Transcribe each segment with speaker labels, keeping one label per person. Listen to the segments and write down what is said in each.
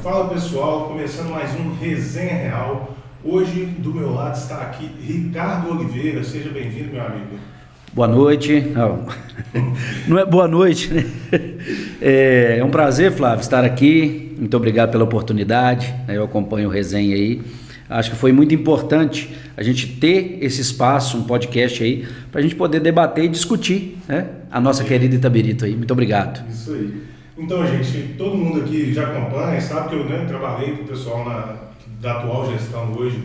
Speaker 1: Fala pessoal, começando mais um Resenha Real. Hoje do meu lado está aqui Ricardo Oliveira, seja bem-vindo, meu amigo.
Speaker 2: Boa noite. Não é boa noite, né? É um prazer, Flávio, estar aqui. Muito obrigado pela oportunidade. Eu acompanho o Resenha aí. Acho que foi muito importante a gente ter esse espaço, um podcast aí, para a gente poder debater e discutir, né, a nossa querida Itabirito aí. Muito obrigado.
Speaker 1: Isso aí. Então, gente, todo mundo aqui já acompanha, sabe que eu trabalhei com o pessoal da atual gestão hoje,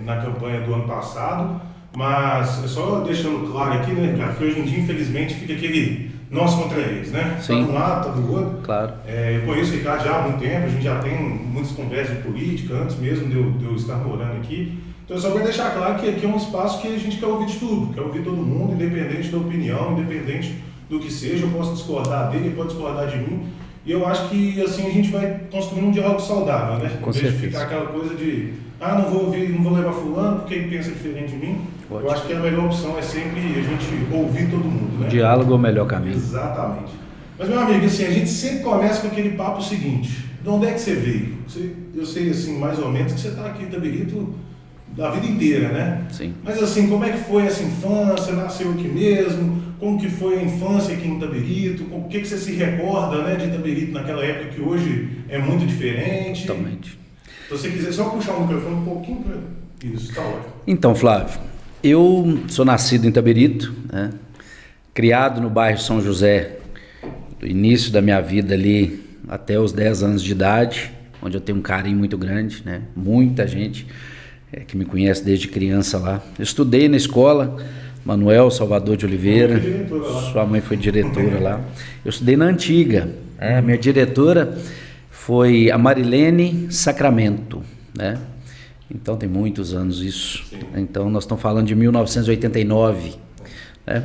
Speaker 1: na campanha do ano passado, mas só deixando claro aqui, né, que hoje em dia, infelizmente, fica aquele nós contra eles, né?
Speaker 2: Sim.
Speaker 1: Tá de um lado, tá do outro.
Speaker 2: Claro.
Speaker 1: Eu conheço o Ricardo já há muito tempo, a gente já tem muitas conversas de política, antes mesmo de eu estar morando aqui. Então, só para deixar claro que aqui é um espaço que a gente quer ouvir de tudo, quer ouvir todo mundo, independente da opinião, independente do que seja. Eu posso discordar dele, ele pode discordar de mim. E eu acho que assim a gente vai construir um diálogo saudável, né?
Speaker 2: Com
Speaker 1: em vez de
Speaker 2: certeza.
Speaker 1: ficar aquela coisa de não vou ouvir, não vou levar fulano porque ele pensa diferente de mim.
Speaker 2: Ótimo.
Speaker 1: Eu acho que a melhor opção é sempre a gente ouvir todo mundo, né?
Speaker 2: O diálogo é o melhor caminho.
Speaker 1: Exatamente. Mas, meu amigo, assim, a gente sempre começa com aquele papo seguinte: de onde é que você veio? Eu sei, assim, mais ou menos que você está aqui em Itabirito a vida inteira, né?
Speaker 2: Sim.
Speaker 1: Mas, assim, como é que foi essa infância? Nasceu aqui mesmo? Como que foi a infância aqui em Itabirito? O que você se recorda, né, de Itabirito naquela época que hoje é muito diferente?
Speaker 2: Totalmente.
Speaker 1: Se você quiser só puxar o microfone um pouquinho para isso, tá ótimo.
Speaker 2: Então, Flávio, eu sou nascido em Itabirito, né? Criado no bairro São José, do início da minha vida ali até os 10 anos de idade, onde eu tenho um carinho muito grande, né? Muita gente que me conhece desde criança lá. Eu estudei na escola Manuel Salvador de Oliveira, sua mãe foi diretora lá. Eu estudei na antiga, minha diretora foi a Marilene Sacramento, né? Então tem muitos anos isso.
Speaker 1: Sim.
Speaker 2: Então nós estamos falando de 1989, né?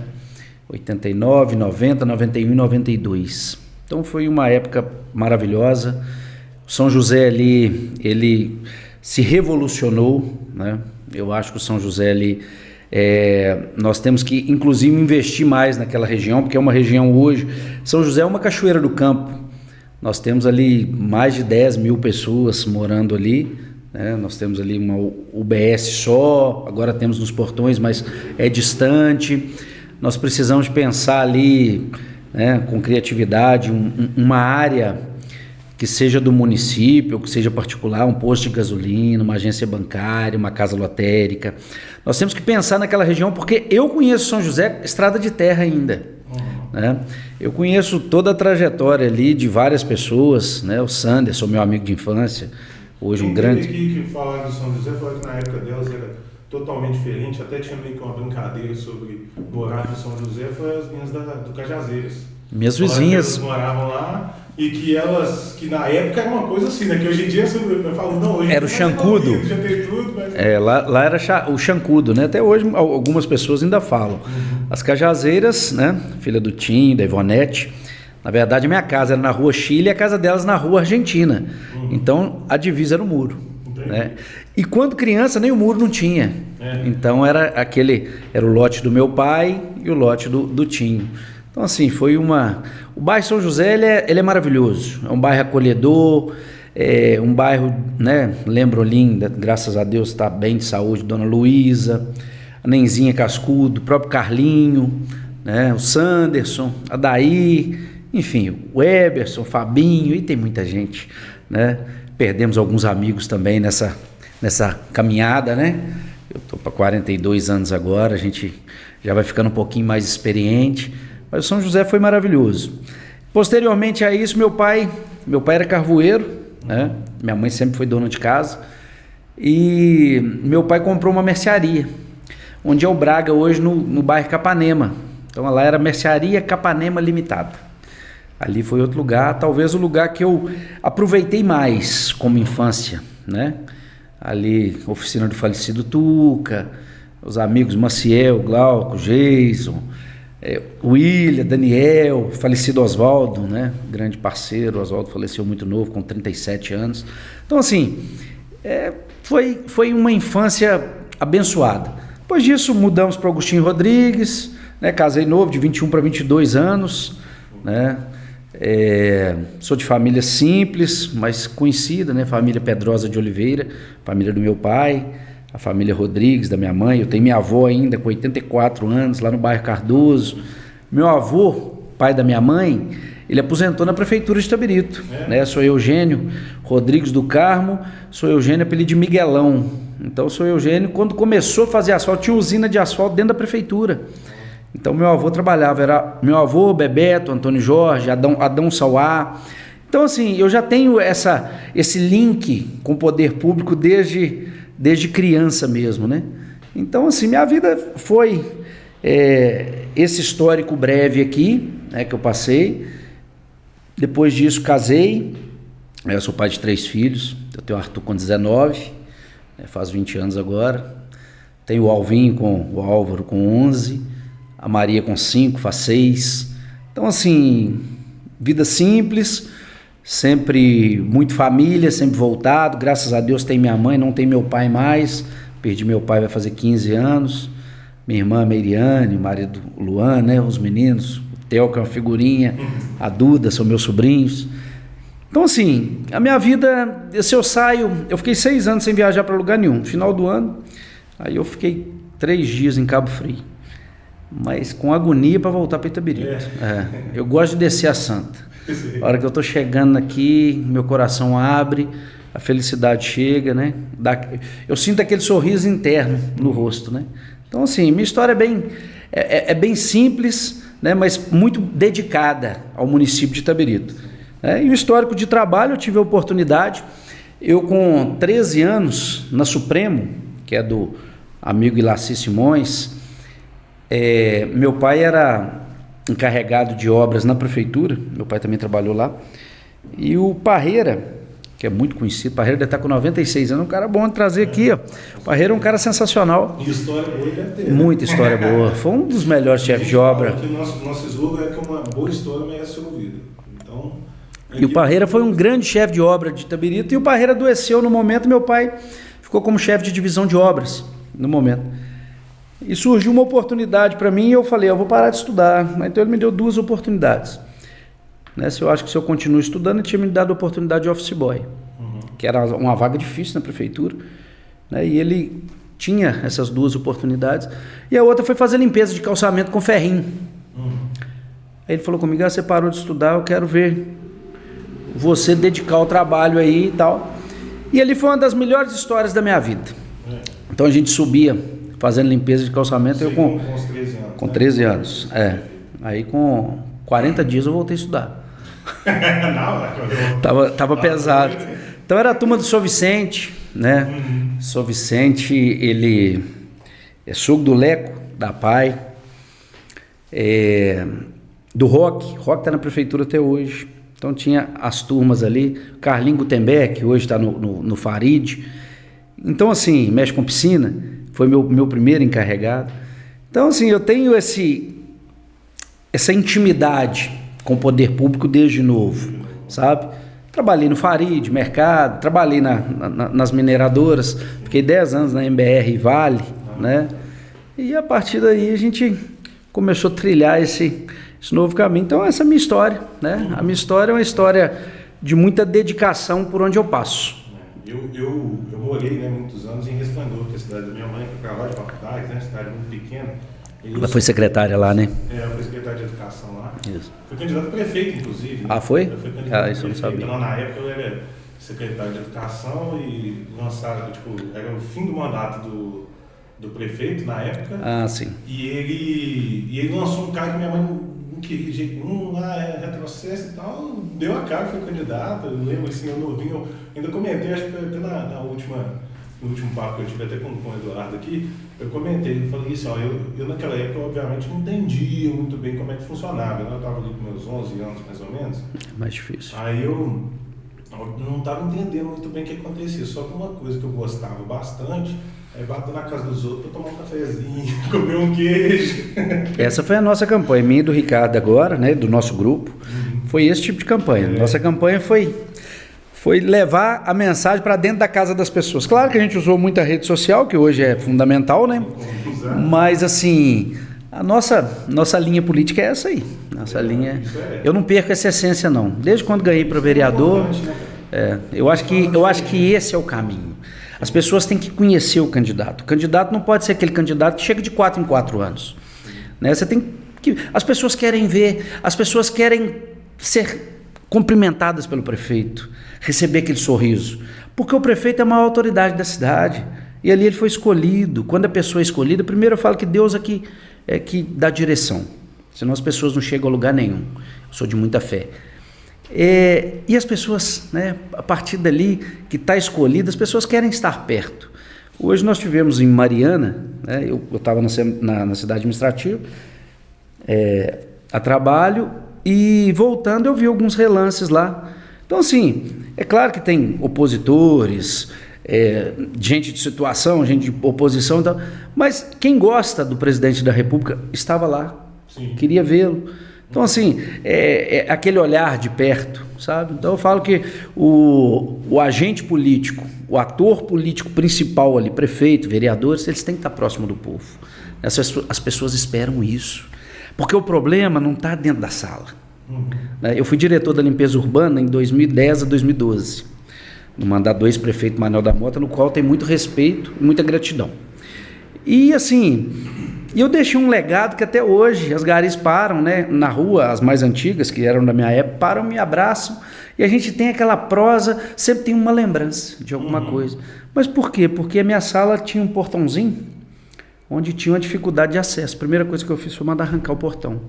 Speaker 2: 89, 90, 91 e 92. Então foi uma época maravilhosa. O São José ali, ele se revolucionou, né? Eu acho que o São José ali, nós temos que inclusive investir mais naquela região, porque é uma região hoje, São José é uma cachoeira do campo. Nós temos ali mais de 10 mil pessoas morando ali, né? Nós temos ali uma UBS só, agora temos nos Portões, mas é distante. Nós precisamos pensar ali, né, com criatividade, uma área que seja do município, que seja particular, um posto de gasolina, uma agência bancária, uma casa lotérica. Nós temos que pensar naquela região, porque eu conheço São José, estrada de terra ainda. Né? Eu conheço toda a trajetória ali de várias pessoas, né? O Sanderson, meu amigo de infância, hoje um grande...
Speaker 1: Aqui que falaram do São José, falaram que na época delas era totalmente diferente, até tinha meio que uma brincadeira sobre morar no São José, foi as minhas do Cajazeiras.
Speaker 2: Minhas vizinhas.
Speaker 1: Elas moravam lá e que na época era uma coisa assim, né? Que hoje em dia eu falo, não, hoje
Speaker 2: era o Chancudo.
Speaker 1: Já tem tudo, mas...
Speaker 2: lá era o Chancudo, né? Até hoje algumas pessoas ainda falam. As Cajazeiras, né? Filha do Tim, da Ivonete. Na verdade, a minha casa era na Rua Chile e a casa delas na Rua Argentina. Então, a divisa era o muro. Né? E quando criança, nem o muro não tinha. Então, era o lote do meu pai e o lote do Tim. Então, assim, foi o bairro São José, ele é maravilhoso. É um bairro acolhedor, um bairro, né? Lembro linda, graças a Deus, está bem de saúde, Dona Luísa, a Nenzinha Cascudo, o próprio Carlinho, né? O Sanderson, a Daí, enfim, o Eberson, o Fabinho, e tem muita gente, né? Perdemos alguns amigos também nessa caminhada, né? Eu estou para 42 anos agora, a gente já vai ficando um pouquinho mais experiente, mas o São José foi maravilhoso. Posteriormente a isso, meu pai era carvoeiro, né? Minha mãe sempre foi dona de casa, e meu pai comprou uma mercearia, onde é o Braga hoje no bairro Capanema. Então lá era Mercearia Capanema Limitada. Ali foi outro lugar, talvez o lugar que eu aproveitei mais como infância, né? Ali, oficina do falecido Tuca, os amigos Maciel, Glauco, Jason, William, Daniel, falecido Oswaldo, né? Grande parceiro, Oswaldo faleceu muito novo, com 37 anos. Então, assim, foi uma infância abençoada. Depois disso, mudamos para Agostinho Rodrigues, né? Casei novo, de 21 para 22 anos, né? Sou de família simples, mas conhecida, né? Família Pedrosa de Oliveira, família do meu pai, a família Rodrigues, da minha mãe. Eu tenho minha avó ainda com 84 anos, lá no bairro Cardoso. Meu avô, pai da minha mãe, ele aposentou na prefeitura de Itabirito, né? Sou Eugênio Rodrigues do Carmo, sou Eugênio, apelido de Miguelão. Então sou Eugênio, quando começou a fazer asfalto, tinha usina de asfalto dentro da prefeitura. Então meu avô trabalhava, era meu avô, Bebeto, Antônio Jorge, Adão Sauá. Então assim, eu já tenho esse link com o poder público desde criança mesmo, né? Então assim, minha vida foi esse histórico breve aqui, né, que eu passei. Depois disso casei, eu sou pai de 3 filhos, eu tenho o Arthur com 19, faz 20 anos agora. Tenho o Alvinho com o Álvaro com 11, a Maria com 5, faz 6. Então assim, vida simples, sempre muito família, sempre voltado. Graças a Deus tem minha mãe, não tem meu pai mais. Perdi meu pai, vai fazer 15 anos. Minha irmã Meriane, o marido Luan, né, os meninos, o Theo, que é uma figurinha, a Duda, são meus sobrinhos. Então assim, a minha vida, se eu saio, eu fiquei 6 anos sem viajar para lugar nenhum. No final do ano, aí eu fiquei 3 dias em Cabo Frio, mas com agonia para voltar para Itabirito. Eu gosto de descer a Santa. A hora que eu estou chegando aqui, meu coração abre, a felicidade chega, né? Eu sinto aquele sorriso interno no rosto, né? Então assim, minha história é bem simples, né? Mas muito dedicada ao município de Itabirito. E o histórico de trabalho, eu tive a oportunidade, eu com 13 anos, na Supremo, que é do amigo Ilaci Simões, meu pai era encarregado de obras na prefeitura, meu pai também trabalhou lá, e o Parreira, que é muito conhecido, Parreira deve estar com 96 anos, um cara bom de trazer aqui, ó. Parreira é um cara sensacional.
Speaker 1: E história boa ele deve ter.
Speaker 2: Muita história boa, foi um dos melhores chefes de obra.
Speaker 1: Nosso slogan é que uma boa história merece ser ouvida. Então,
Speaker 2: e o Parreira foi um grande chefe de obra de Itabirito, e o Parreira adoeceu no momento, meu pai ficou como chefe de divisão de obras, no momento. E surgiu uma oportunidade para mim e eu falei, eu vou parar de estudar. Então ele me deu 2 oportunidades. Eu acho que se eu continuo estudando, ele tinha me dado a oportunidade de office boy, que era uma vaga difícil na prefeitura. E ele tinha essas 2 oportunidades. E a outra foi fazer limpeza de calçamento com ferrinho. Aí ele falou comigo, você parou de estudar, eu quero ver você dedicar o trabalho aí e tal. E ali foi uma das melhores histórias da minha vida. Então a gente subia fazendo limpeza de calçamento.
Speaker 1: Sim,
Speaker 2: eu com
Speaker 1: uns 13 anos.
Speaker 2: Com 13 anos, Aí com 40 dias eu voltei a estudar. Tava pesado. Então era a turma do São Vicente, né? São Vicente, ele é sogro do Leco, da Pai, do Roque tá na prefeitura até hoje. Então tinha as turmas ali, Carlinho Gutenberg, que hoje está no Farid. Então assim, mexe com piscina, foi meu primeiro encarregado. Então assim, eu tenho essa intimidade com o poder público desde novo, sabe? Trabalhei no Farid, mercado, trabalhei nas mineradoras, fiquei 10 anos na MBR e Vale, né? E a partir daí a gente começou a trilhar esse novo caminho. Então essa é a minha história, né? A minha história é uma história de muita dedicação por onde eu passo.
Speaker 1: Eu morei, né, muitos anos em Resplendor, que é a cidade da minha mãe, que foi lá de faculdade, né? Cidade muito pequena.
Speaker 2: Ela foi secretária lá, né?
Speaker 1: Ela foi secretária de Educação lá.
Speaker 2: Isso.
Speaker 1: Foi candidato a prefeito, inclusive. Né?
Speaker 2: Ah, foi?
Speaker 1: Eu fui candidato
Speaker 2: Isso eu não sabia.
Speaker 1: Então, na época eu era secretário de Educação e lançaram, era o fim do mandato do prefeito na época.
Speaker 2: Ah, sim.
Speaker 1: E ele lançou um cara que minha mãe não queria de jeito nenhum, retrocesso e tal, deu a cara, foi candidato. Eu lembro assim, eu novinho, eu ainda comentei, acho que foi até no último papo que eu tive até com o Eduardo aqui, eu comentei, eu falei isso, eu naquela época, obviamente, não entendia muito bem como é que funcionava, né? Eu estava ali com meus 11 anos, mais ou menos.
Speaker 2: É mais difícil.
Speaker 1: Aí eu não estava entendendo muito bem o que acontecia, só que uma coisa que eu gostava bastante é bater na casa dos outros para tomar um cafezinho, comer um queijo. Essa
Speaker 2: foi a nossa campanha, minha e do Ricardo agora, né, do nosso grupo, foi esse tipo de campanha. Nossa campanha foi levar a mensagem para dentro da casa das pessoas. Claro que a gente usou muita rede social, que hoje é fundamental, né? Mas assim, a nossa linha política é essa aí. Essa linha,
Speaker 1: Isso
Speaker 2: eu não perco essa essência não. Desde quando ganhei para vereador,
Speaker 1: importante, né, cara?
Speaker 2: eu acho que esse é o caminho. As pessoas têm que conhecer o candidato. O candidato não pode ser aquele candidato que chega de 4 em 4 anos. Né? Você tem que, as pessoas querem ver, as pessoas querem ser cumprimentadas pelo prefeito, receber aquele sorriso. Porque o prefeito é a maior autoridade da cidade. E ali ele foi escolhido. Quando a pessoa é escolhida, primeiro eu falo que Deus aqui é que dá direção. Senão as pessoas não chegam a lugar nenhum. Eu sou de muita fé. E as pessoas, né, a partir dali que está escolhida, as pessoas querem estar perto. Hoje nós tivemos em Mariana, né, eu estava na cidade administrativa, a trabalho, e voltando eu vi alguns relances lá. Então assim, é claro que tem opositores, gente de situação, gente de oposição e tal, mas quem gosta do presidente da República estava lá. Sim. Queria vê-lo. Então, assim, aquele olhar de perto, sabe? Então, eu falo que o agente político, o ator político principal ali, prefeito, vereadores, eles têm que estar próximo do povo. As pessoas esperam isso. Porque o problema não está dentro da sala. Eu fui diretor da limpeza urbana em 2010 a 2012, no mandato do ex-prefeito Manuel da Mota, no qual tem muito respeito e muita gratidão. E, assim... E eu deixei um legado que até hoje as garis param, né, na rua, as mais antigas, que eram da minha época, param, me abraçam, e a gente tem aquela prosa, sempre tem uma lembrança de alguma coisa. Mas por quê? Porque a minha sala tinha um portãozinho, onde tinha uma dificuldade de acesso. A primeira coisa que eu fiz foi mandar arrancar o portão.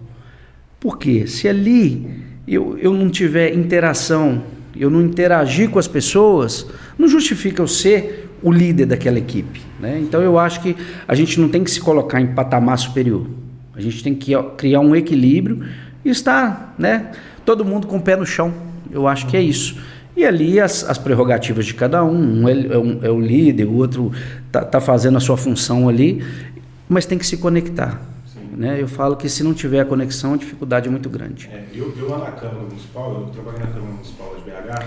Speaker 2: Por quê? Se ali eu não tiver interação, eu não interagir com as pessoas, não justifica eu ser o líder daquela equipe, né? Então eu acho que a gente não tem que se colocar em patamar superior, a gente tem que criar um equilíbrio e estar, né, todo mundo com o pé no chão. Eu acho que é isso. E ali as prerrogativas de cada um é o líder, o outro tá fazendo a sua função ali, mas tem que se conectar. Né? Eu falo que se não tiver a conexão, a dificuldade é muito grande.
Speaker 1: Eu lá na Câmara Municipal, eu trabalhei na Câmara Municipal de BH,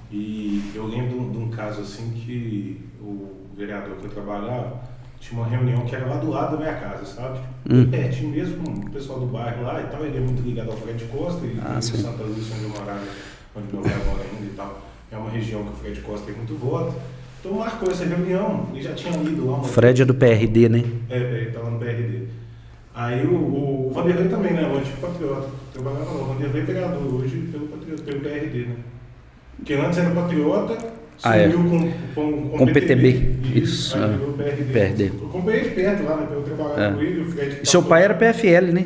Speaker 1: e eu lembro de um caso assim que o vereador que eu trabalhava tinha uma reunião que era lá do lado da minha casa, sabe? Pertinho mesmo, com o pessoal do bairro lá e tal. Ele é muito ligado ao Fred Costa, e em Santa Lúcia, onde eu morava, onde meu pai mora ainda e tal. É uma região que o Fred Costa tem muito voto. Então marcou essa reunião e já tinha ido lá.
Speaker 2: Fred é do PRD, né?
Speaker 1: Ele estava no PRD. Aí o Vanderlei também, né? O antipatriota. Trabalhava lá. O Vanderlei é vereador hoje pelo PRD, né? Porque antes era patriota, sumiu com PTB.
Speaker 2: Isso.
Speaker 1: Aí virou PRD. Eu acompanhei de perto lá, né? Eu trabalhava com ele, o Fred.
Speaker 2: E seu pai era PFL, né?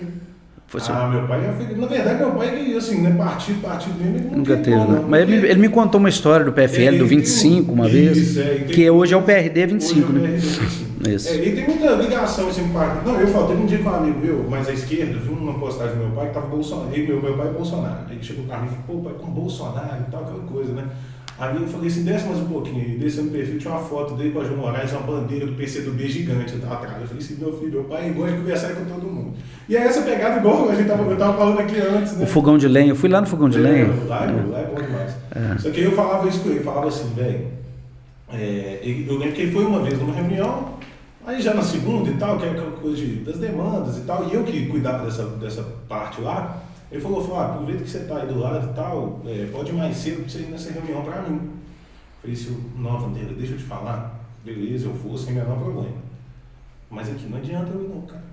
Speaker 1: Meu pai é... Na verdade, meu pai, assim, né? Partido mesmo, ele
Speaker 2: nunca teve, né? Mas ele me contou uma história do PFL, do 25, uma vez, que hoje é o PRD 25, né? Isso.
Speaker 1: Ele tem muita ligação, assim, com o partido. Não, eu falo, teve um dia com um amigo meu, mais à esquerda, viu uma postagem do meu pai que tava Bolsonaro. Meu pai é Bolsonaro. Aí chegou o carro e falou, pô, pai, com Bolsonaro e tal, aquela coisa, né? Aí eu falei assim, desce mais um pouquinho aí, descendo no perfil, tinha uma foto dele com a João Moraes, uma bandeira do PCdoB gigante atrás. Eu falei assim, meu filho, meu pai gosta de conversar com todo mundo. E é essa pegada igual eu tava falando aqui antes, né?
Speaker 2: O fogão de lenha, eu fui lá no fogão de lenha.
Speaker 1: Lá é bom demais. Só que eu falava isso com ele, falava assim, velho, eu lembro que ele foi uma vez numa reunião, aí já na segunda e tal, que é aquela coisa das demandas e tal, e eu que cuidava dessa parte lá, ele falou, aproveita que você está aí do lado e tal, pode ir mais cedo para você ir nessa reunião para mim. Eu falei assim, não, Vanderlei, deixa eu te falar, beleza, eu vou sem o menor problema. Mas aqui não adianta eu não, cara.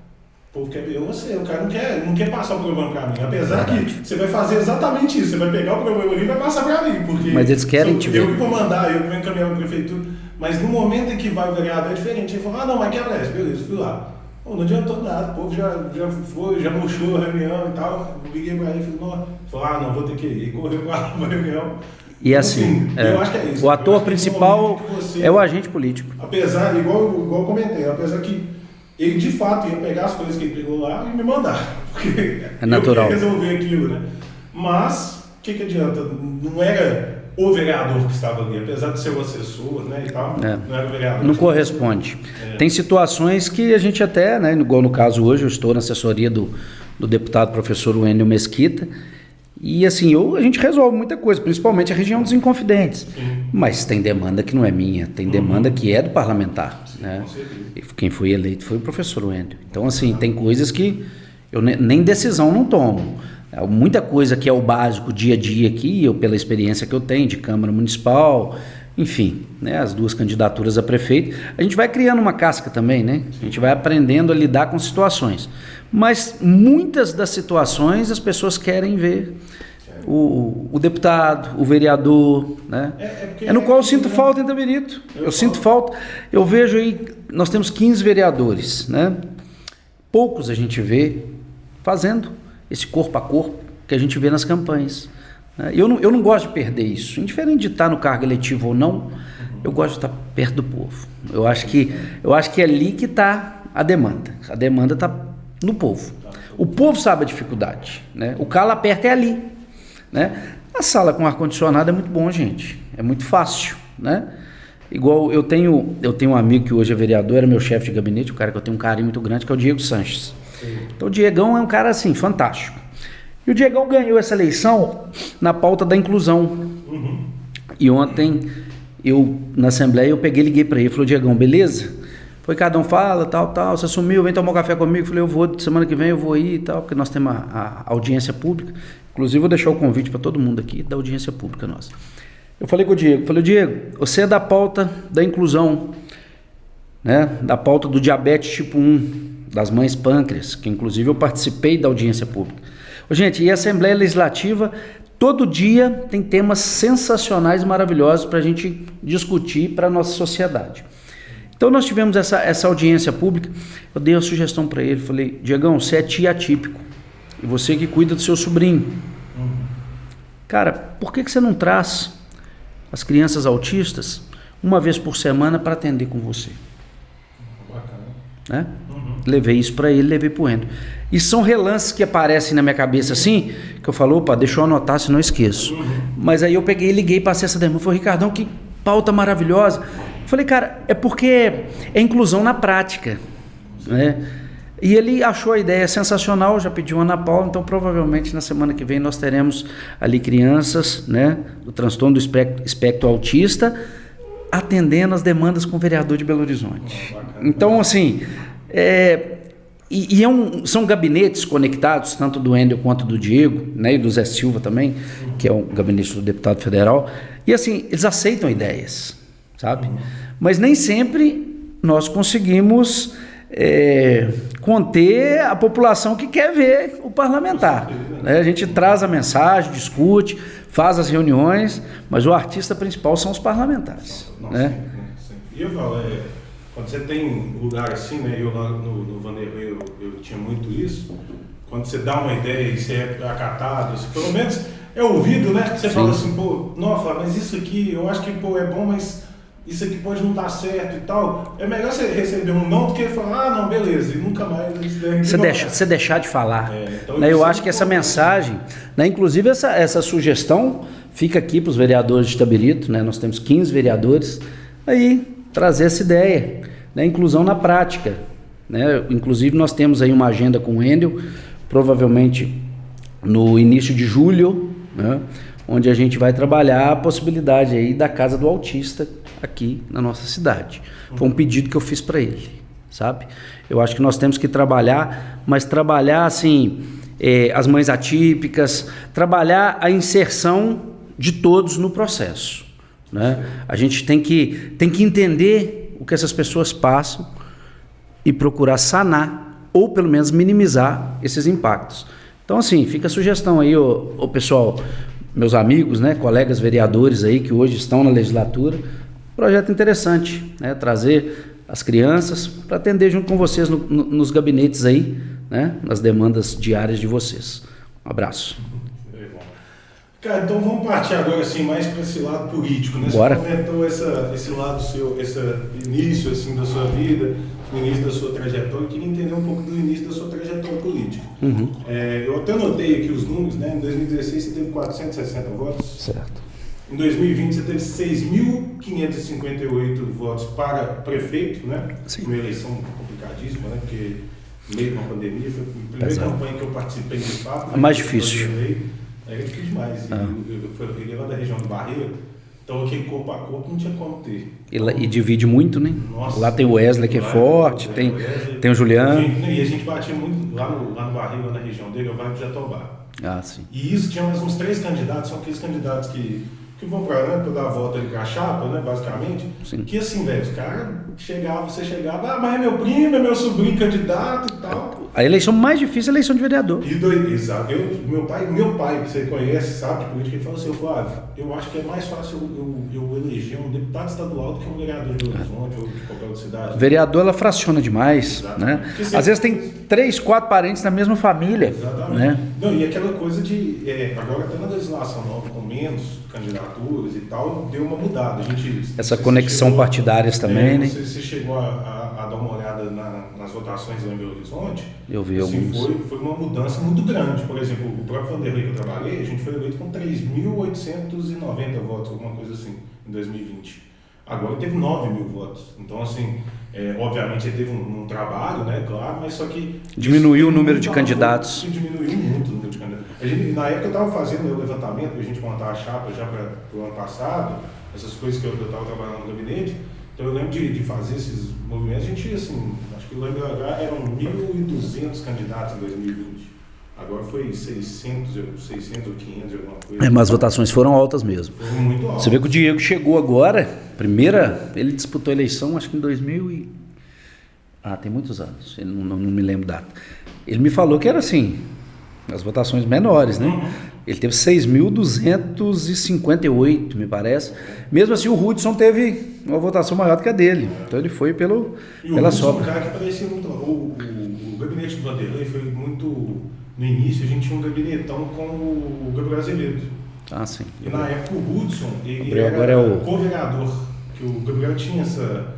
Speaker 1: O povo quer ver você, o cara não quer passar o problema para mim, apesar que você vai fazer exatamente isso, você vai pegar o problema ali e vai passar para mim, porque
Speaker 2: mas eles querem te ver.
Speaker 1: Eu que vou mandar, eu que vou encaminhar para a prefeitura, mas no momento em que vai o vereador é diferente, ele falou, não, mas quebra essa, beleza, fui lá. Não adiantou nada, o povo já murchou a reunião e tal. Eu liguei pra ele e falei, não, vou ter que ir. E correu pra reunião.
Speaker 2: E assim,
Speaker 1: eu acho que é isso.
Speaker 2: O ator principal é o agente político.
Speaker 1: Apesar, igual eu comentei, apesar que ele de fato ia pegar as coisas que ele pegou lá e me mandar. Porque
Speaker 2: é natural.
Speaker 1: Eu queria resolver aquilo, né? Mas, o que adianta? Não era o vereador que estava ali, apesar de ser o assessor, né, e tal, não era o vereador.
Speaker 2: Não corresponde. Tem situações que a gente até, né, igual no caso hoje, eu estou na assessoria do deputado professor Wendel Mesquita, e assim, a gente resolve muita coisa, principalmente a região dos Inconfidentes. Mas tem demanda que não é minha, tem demanda que é do parlamentar. Sim, né? E quem foi eleito foi o professor Wendel. Então, assim, tem coisas que eu nem decisão não tomo. Muita coisa que é o básico, dia a dia aqui, eu pela experiência que eu tenho de Câmara Municipal, enfim, né, as 2 candidaturas a prefeito, a gente vai criando uma casca também, né? A gente vai aprendendo a lidar com situações. Mas muitas das situações as pessoas querem ver o deputado, o vereador, né? É no qual eu sinto falta em Itabirito. Eu sinto falta. Eu vejo aí, nós temos 15 vereadores, né? Poucos a gente vê fazendo esse corpo a corpo que a gente vê nas campanhas. Eu não gosto de perder isso. Indiferente de estar no cargo eletivo ou não, eu gosto de estar perto do povo. Eu acho que é ali que está a demanda. A demanda está no povo. O povo sabe a dificuldade, né? O calo aperta é ali, né? A sala com ar-condicionado é muito bom, gente. É muito fácil, né? Igual eu tenho um amigo que hoje é vereador, era meu chefe de gabinete, um cara que eu tenho um carinho muito grande, que é o Diego Sanches. Então o Diegão é um cara assim, fantástico. E o Diegão ganhou essa eleição na pauta da inclusão. E ontem, na Assembleia, eu liguei para ele, falou, Diegão, beleza? Foi, cada um fala, tal, você sumiu, vem tomar um café comigo. Falei, eu vou, semana que vem eu vou ir e tal, porque nós temos a audiência pública. Inclusive, vou deixar o convite para todo mundo aqui da audiência pública nossa. Eu falei com o Diego, Diego, você é da pauta da inclusão, né? Da pauta do diabetes tipo 1, das mães pâncreas, que inclusive eu participei da audiência pública. Gente, e a Assembleia Legislativa, todo dia tem temas sensacionais, maravilhosos para a gente discutir para a nossa sociedade. Então nós tivemos essa audiência pública, eu dei uma sugestão para ele, falei, Diegão, você é tio atípico, e você que cuida do seu sobrinho. Cara, por que você não traz as crianças autistas uma vez por semana para atender com você? Né? Levei isso para ele, levei para o Endo. E são relances que aparecem na minha cabeça assim, que eu falo, opa, deixa eu anotar, senão eu esqueço. Mas aí eu peguei e liguei, passei essa demanda, falei, Ricardão, que pauta maravilhosa. Eu falei, cara, é porque é inclusão na prática, né? E ele achou a ideia sensacional, já pediu a Ana Paula, então provavelmente na semana que vem nós teremos ali crianças, né, do transtorno do espectro autista, atendendo as demandas com o vereador de Belo Horizonte. Então, assim, são gabinetes conectados, tanto do Endel quanto do Diego, né, e do Zé Silva também, que é o gabinete do deputado federal, e assim, eles aceitam ideias, sabe? Mas nem sempre nós conseguimos conter a população que quer ver o parlamentar, né? A gente traz a mensagem, discute, faz as reuniões, mas o artista principal são os parlamentares. Né?
Speaker 1: E eu falo, quando você tem um lugar assim, né? Eu lá no Vanderlei eu tinha muito isso, quando você dá uma ideia e você é acatado, assim, pelo menos é ouvido, né? Você fala assim, pô, não, mas isso aqui eu acho que pô, é bom, mas isso aqui pode não dar certo e tal. É melhor você receber um não do que falar, não, beleza, e nunca mais...
Speaker 2: Você deixar de falar. Então, né? Eu acho que essa mensagem, né? Inclusive essa sugestão fica aqui para os vereadores de Itabirito, né? Nós temos 15 vereadores, aí trazer essa ideia, né? Inclusão na prática. Né? Inclusive nós temos aí uma agenda com o Endel, provavelmente no início de julho, né? Onde a gente vai trabalhar a possibilidade aí da Casa do Autista aqui na nossa cidade. Foi um pedido que eu fiz para ele, sabe? Eu acho que nós temos que trabalhar, mas trabalhar assim, as mães atípicas, trabalhar a inserção de todos no processo, né? A gente tem que entender o que essas pessoas passam e procurar sanar ou pelo menos minimizar esses impactos. Então assim, fica a sugestão aí, ô pessoal, meus amigos, né, colegas vereadores aí que hoje estão na legislatura, projeto interessante, né, trazer as crianças para atender junto com vocês nos gabinetes aí, né, nas demandas diárias de vocês. Um abraço.
Speaker 1: Cara, então vamos partir agora assim mais para esse lado político, né?
Speaker 2: Bora.
Speaker 1: Você comentou esse lado seu, esse início assim da sua vida, o início da sua trajetória. Eu queria entender um pouco do início da sua trajetória política. Eu até notei aqui os números, né? Em 2016 você teve 460 votos.
Speaker 2: Certo.
Speaker 1: Em 2020 você teve 6.558 votos para prefeito, né?
Speaker 2: Sim.
Speaker 1: Uma eleição complicadíssima, né? Porque meio de uma pandemia, foi a primeira campanha que eu participei de fato.
Speaker 2: A mais difícil.
Speaker 1: É difícil demais. Eu peguei lá da região do Barreiro, então aquele corpo a corpo não tinha como ter.
Speaker 2: E divide muito, né?
Speaker 1: Nossa,
Speaker 2: lá tem o Wesley que é forte, tem o Juliano.
Speaker 1: E a gente batia muito lá no Barreiro, lá na região dele, eu vai para Jatobá.
Speaker 2: Ah, sim.
Speaker 1: E isso tinha mais uns 3 candidatos, são aqueles candidatos que vão para dar a volta ali para a chapa, né, basicamente.
Speaker 2: Sim.
Speaker 1: Que assim, velho, os caras você chegava, mas é meu primo, é meu sobrinho candidato e tal.
Speaker 2: A eleição mais difícil é a eleição de vereador.
Speaker 1: Exato. Meu pai, que você conhece, sabe, de política, ele falou assim, Flávio, eu acho que é mais fácil eu eleger um deputado estadual do que um vereador de Belo Horizonte ou de qualquer outra cidade.
Speaker 2: Vereador, ela fraciona demais, né? Às vezes tem 3, 4 parentes na mesma família.
Speaker 1: Exatamente.
Speaker 2: Né?
Speaker 1: Não, e aquela coisa de, agora até na legislação nova, com menos candidaturas e tal, deu uma mudada.
Speaker 2: Essa conexão partidárias também, né?
Speaker 1: Você chegou a dar uma olhada nas votações lá em Belo Horizonte?
Speaker 2: Eu vi
Speaker 1: assim,
Speaker 2: alguns.
Speaker 1: Foi uma mudança muito grande. Por exemplo, o próprio Vanderlei que eu trabalhei, a gente foi eleito com 3.890 votos, alguma coisa assim, em 2020. Agora teve 9.000 votos. Então, assim, obviamente ele teve um trabalho, né, claro, mas só que...
Speaker 2: Diminuiu o número de candidatos.
Speaker 1: Diminuiu muito o número de candidatos. Na época eu estava fazendo o levantamento para a gente montar a chapa já para o ano passado, essas coisas que eu estava trabalhando no gabinete. Então eu lembro de fazer esses movimentos, a gente, assim, acho que o MBH eram 1.200 candidatos em 2020. Agora foi 600 ou 500, alguma coisa.
Speaker 2: Mas as votações foram altas mesmo.
Speaker 1: Foram muito altas.
Speaker 2: Você vê que o Diego chegou agora, ele disputou a eleição, acho que em 2000 e... tem muitos anos, eu não me lembro data. Ele me falou que era assim, as votações menores, né? Ele teve 6.258, me parece. Mesmo assim, o Hudson teve uma votação maior do que a dele. Então ele foi pela sobra.
Speaker 1: O cara que parecia muito... O gabinete do Vanderlei foi muito... No início, a gente tinha um gabinetão com o Gabriel Azevedo.
Speaker 2: Ah, sim.
Speaker 1: E na época o Hudson, ele
Speaker 2: agora
Speaker 1: era
Speaker 2: é o
Speaker 1: co-vereador. Que o Gabriel tinha essa...